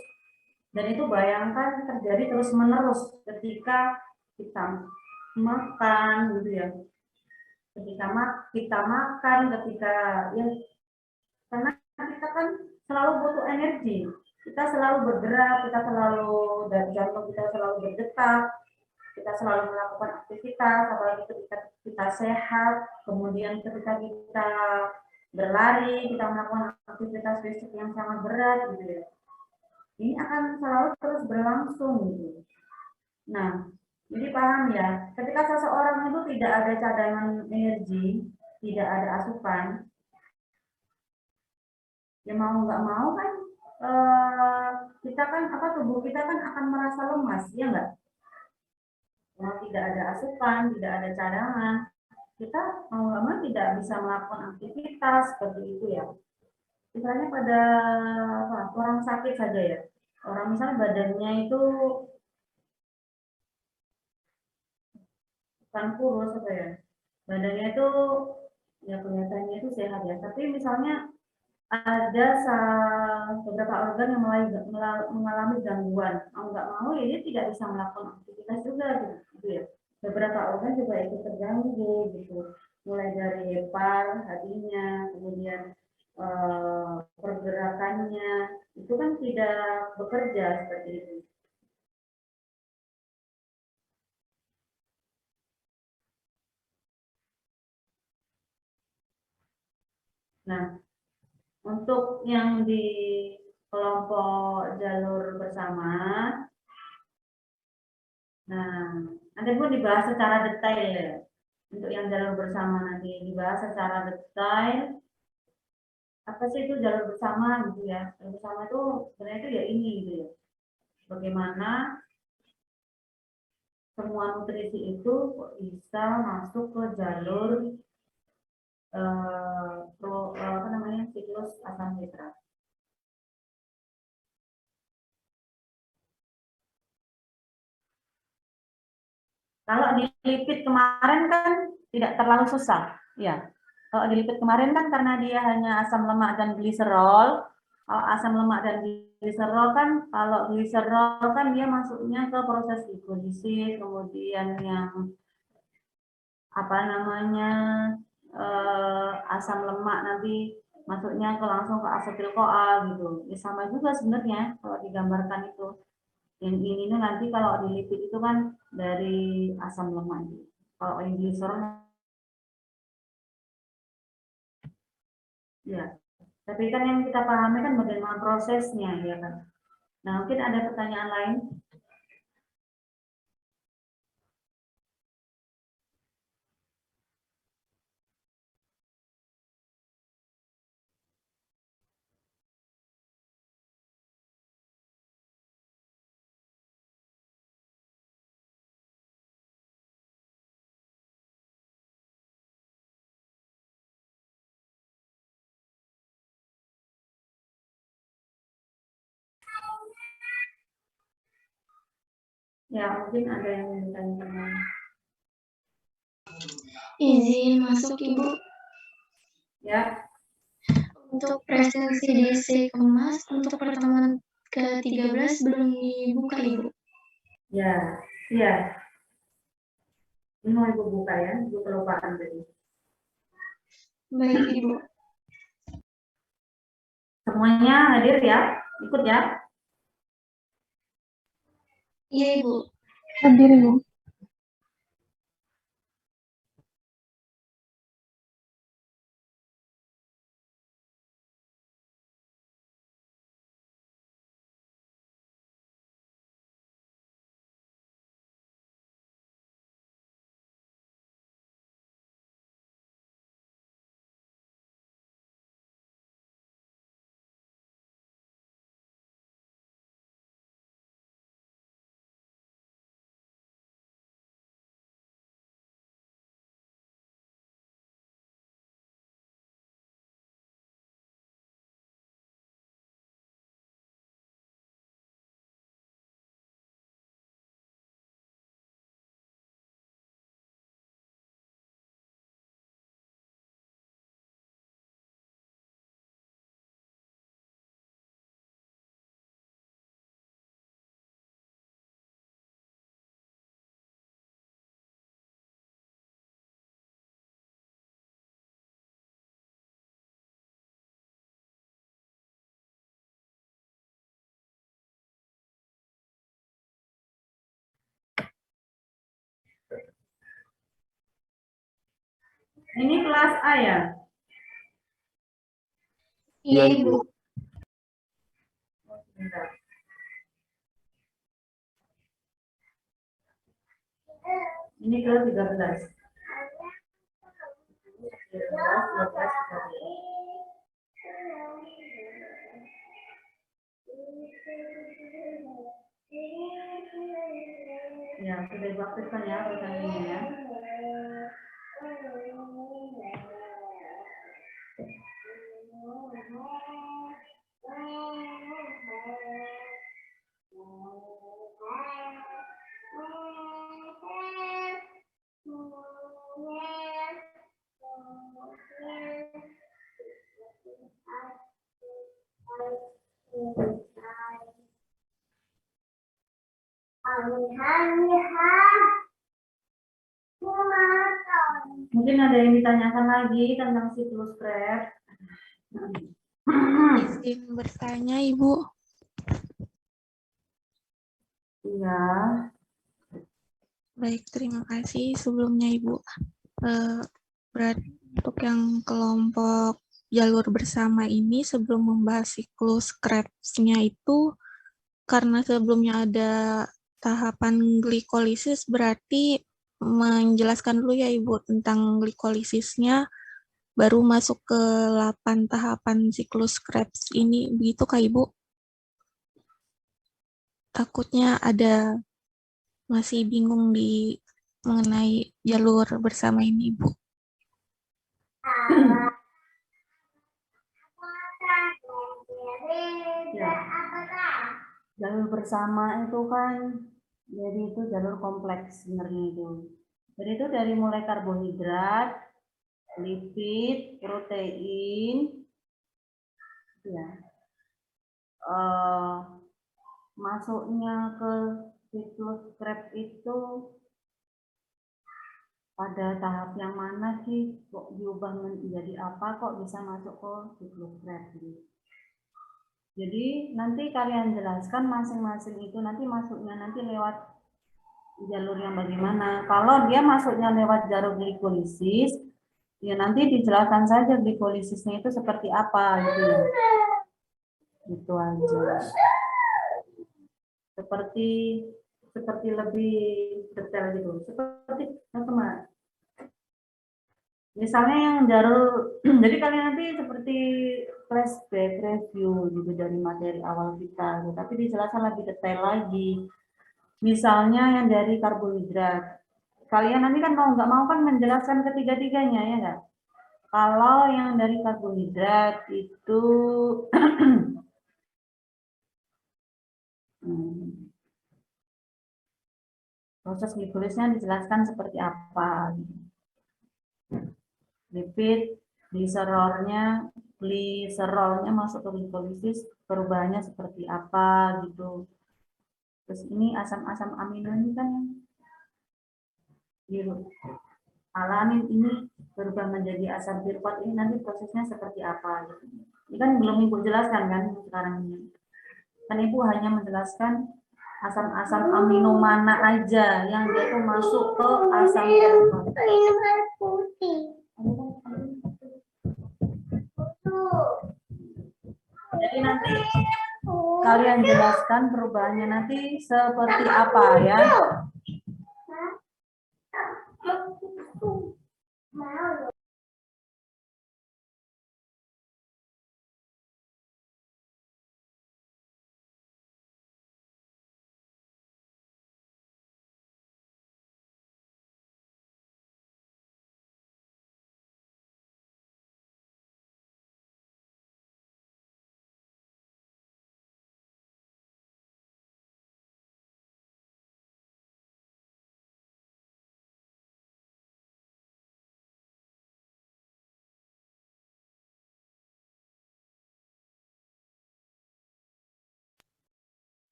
dan itu bayangkan terjadi terus-menerus ketika kita makan gitu ya. Ketika kita makan, ketika ya karena kita kan selalu butuh energi. Kita selalu bergerak, kita selalu dari jantung kita selalu berdetak. Kita selalu melakukan aktivitas, apalagi ketika kita sehat, kemudian ketika kita berlari, kita melakukan aktivitas fisik yang sangat berat, gitu ya. ini akan selalu terus berlangsung gitu. Nah, jadi paham ya, ketika seseorang itu tidak ada cadangan energi, tidak ada asupan, ya mau nggak mau kan kita kan tubuh kita kan akan merasa lemas, ya nggak? Kalau tidak ada asupan, tidak ada cadangan, kita mau nggak mau tidak bisa melakukan aktivitas seperti itu ya. Misalnya pada orang sakit saja ya, orang misalnya badannya itu bukan kurus apa ya, badannya itu ya kelihatannya itu sehat ya, tapi misalnya ada beberapa organ yang mengalami gangguan, mau nggak mau ya dia tidak bisa melakukan aktivitas juga gitu ya. Beberapa organ juga ikut terganggu gitu, mulai dari hatinya, kemudian pergerakannya itu kan tidak bekerja seperti itu. Nah, untuk yang di kelompok jalur bersama, nah nanti pun dibahas secara detail ya. Untuk yang jalur bersama nanti dibahas secara detail. Apa sih itu jalur bersama gitu ya? Jalur bersama itu sebenarnya itu ya ini gitu ya. Bagaimana semua nutrisi itu bisa masuk ke jalur siklus asam nitrat. Kalau di lipid kemarin kan tidak terlalu susah, ya. Kalau di lipid kemarin kan karena dia hanya asam lemak dan gliserol. Kalau asam lemak dan gliserol kan, kalau gliserol kan dia masuknya ke proses hidrolisis, kemudian yang apa namanya asam lemak nanti masuknya ke langsung ke asetil CoA gitu. Ya sama juga sebenarnya kalau digambarkan itu. Yang ini nanti kalau di lipid itu kan dari asam lemak. Kalau yang gliserol ya. Tapi kan yang kita pahami kan bagaimana prosesnya ya kan. Nah, mungkin ada pertanyaan lain. Ya, mungkin ada yang bertanya. Izin masuk, Ibu. Ya. Untuk presensi di Kemas untuk pertemuan ke-13 belum dibuka, Ibu. Ya, iya. Ini mau Ibu buka ya, Ibu kelupaan tadi. Baik, Ibu. Semuanya hadir ya, ikut ya. Iya, Ibu. Hadir, Ibu. Ini kelas A ya? Iya, Ibu. Bentar. Ini ke 13. 11, 12, 13. Ya, sudah Ibu aktifkan ya pertanyaannya ya. Mungkin ada yang ditanyakan lagi tentang siklus Krebs. Izin bertanya, Ibu. Iya. Baik, terima kasih sebelumnya, Ibu. Berarti untuk yang kelompok jalur bersama ini sebelum membahas siklus Krebs-nya itu, karena sebelumnya ada tahapan glikolisis, berarti menjelaskan dulu ya Ibu tentang glikolisisnya, baru masuk ke 8 tahapan siklus Krebs ini, begitu Kak Ibu? Takutnya ada masih bingung mengenai jalur bersama ini, Ibu. Ya. Jalur bersama itu kan, jadi itu jalur kompleks sebenarnya itu. Jadi itu dari mulai karbohidrat, lipid, protein, ya. Masuknya ke siklus Krebs itu pada tahap yang mana sih, kok diubah menjadi apa, kok bisa masuk ke siklus Krebs gitu. Jadi nanti kalian jelaskan masing-masing itu nanti masuknya nanti lewat jalur yang bagaimana. Kalau dia masuknya lewat jalur glikolisis, ya nanti dijelaskan saja glikolisisnya itu seperti apa gitu ya. Itu aja. Seperti lebih detail gitu. Seperti teman-teman. Misalnya yang jalur, jadi kalian nanti seperti flashback review gitu dari materi awal kita, gitu. Tapi dijelaskan lebih detail lagi. Misalnya yang dari karbohidrat, kalian nanti kan mau nggak mau kan menjelaskan ketiga-tiganya ya nggak? Kalau yang dari karbohidrat itu proses glikolisnya dijelaskan seperti apa. Lipid, gliserolnya masuk ke glikolisis, perubahannya seperti apa gitu. Terus ini asam-asam amino ini kan biru. Alamin ini berubah menjadi asam pirukat, ini nanti prosesnya seperti apa gitu. Ini kan belum Ibu jelaskan kan sekarang ini. Kan Ibu hanya menjelaskan asam-asam amino mana aja yang dia itu masuk ke asam pirukat. Jadi nanti kalian jelaskan perubahannya nanti seperti apa ya.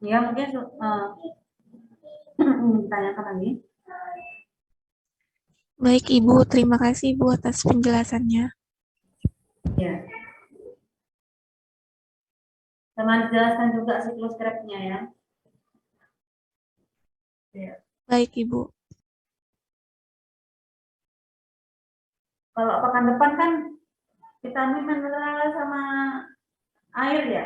Ya mungkin ditanyakan lagi. Baik Ibu, terima kasih Ibu atas penjelasannya. Ya. Sama dijelaskan juga siklus Krebs-nya ya. Ya. Baik Ibu. Kalau pekan depan kan vitamin mineral sama air ya.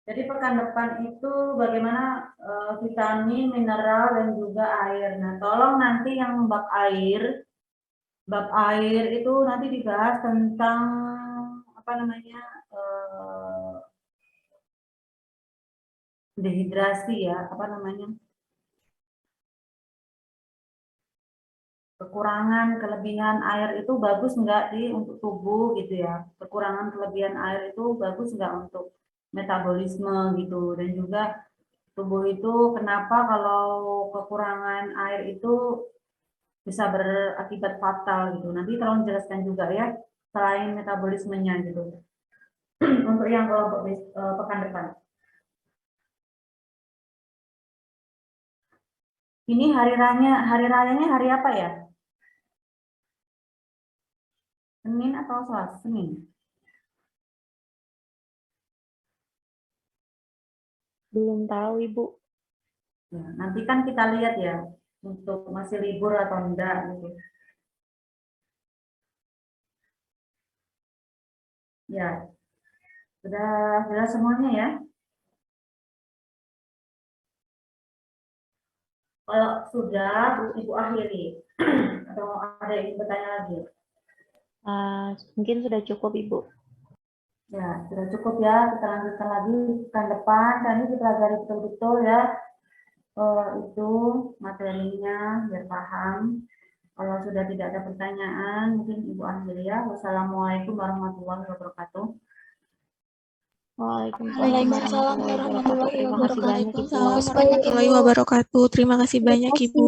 Jadi pekan depan itu bagaimana vitamin, mineral, dan juga air. Nah, tolong nanti yang bab air itu nanti dibahas tentang apa namanya dehidrasi ya, apa namanya kekurangan kelebihan air itu bagus nggak untuk tubuh gitu ya. Kekurangan kelebihan air itu bagus nggak untuk metabolisme gitu, dan juga tubuh itu kenapa kalau kekurangan air itu bisa berakibat fatal gitu. Nanti tolong jelaskan juga ya selain metabolismenya gitu. Untuk yang kelompok pekan depan. Ini hari rayanya hari apa ya? Senin atau Selasa? Senin. Belum tahu, Ibu. Ya, nanti kan kita lihat ya untuk masih libur atau enggak gitu. Ya, sudah jelas semuanya ya. Kalau sudah, Ibu akhiri. Atau ada yang ingin bertanya lagi? Mungkin sudah cukup, Ibu. Ya, sudah cukup ya. Kita lanjutkan lagi pekan depan. Kami dipelajari betul-betul ya. Itu materinya biar paham. Kalau sudah tidak ada pertanyaan, mungkin Ibu akhiri ya. Wassalamualaikum warahmatullahi wabarakatuh. Waalaikumsalam warahmatullahi wabarakatuh. Terima kasih banyak, Ibu. Waalaikumsalam warahmatullahi wabarakatuh. Terima kasih banyak, Ibu.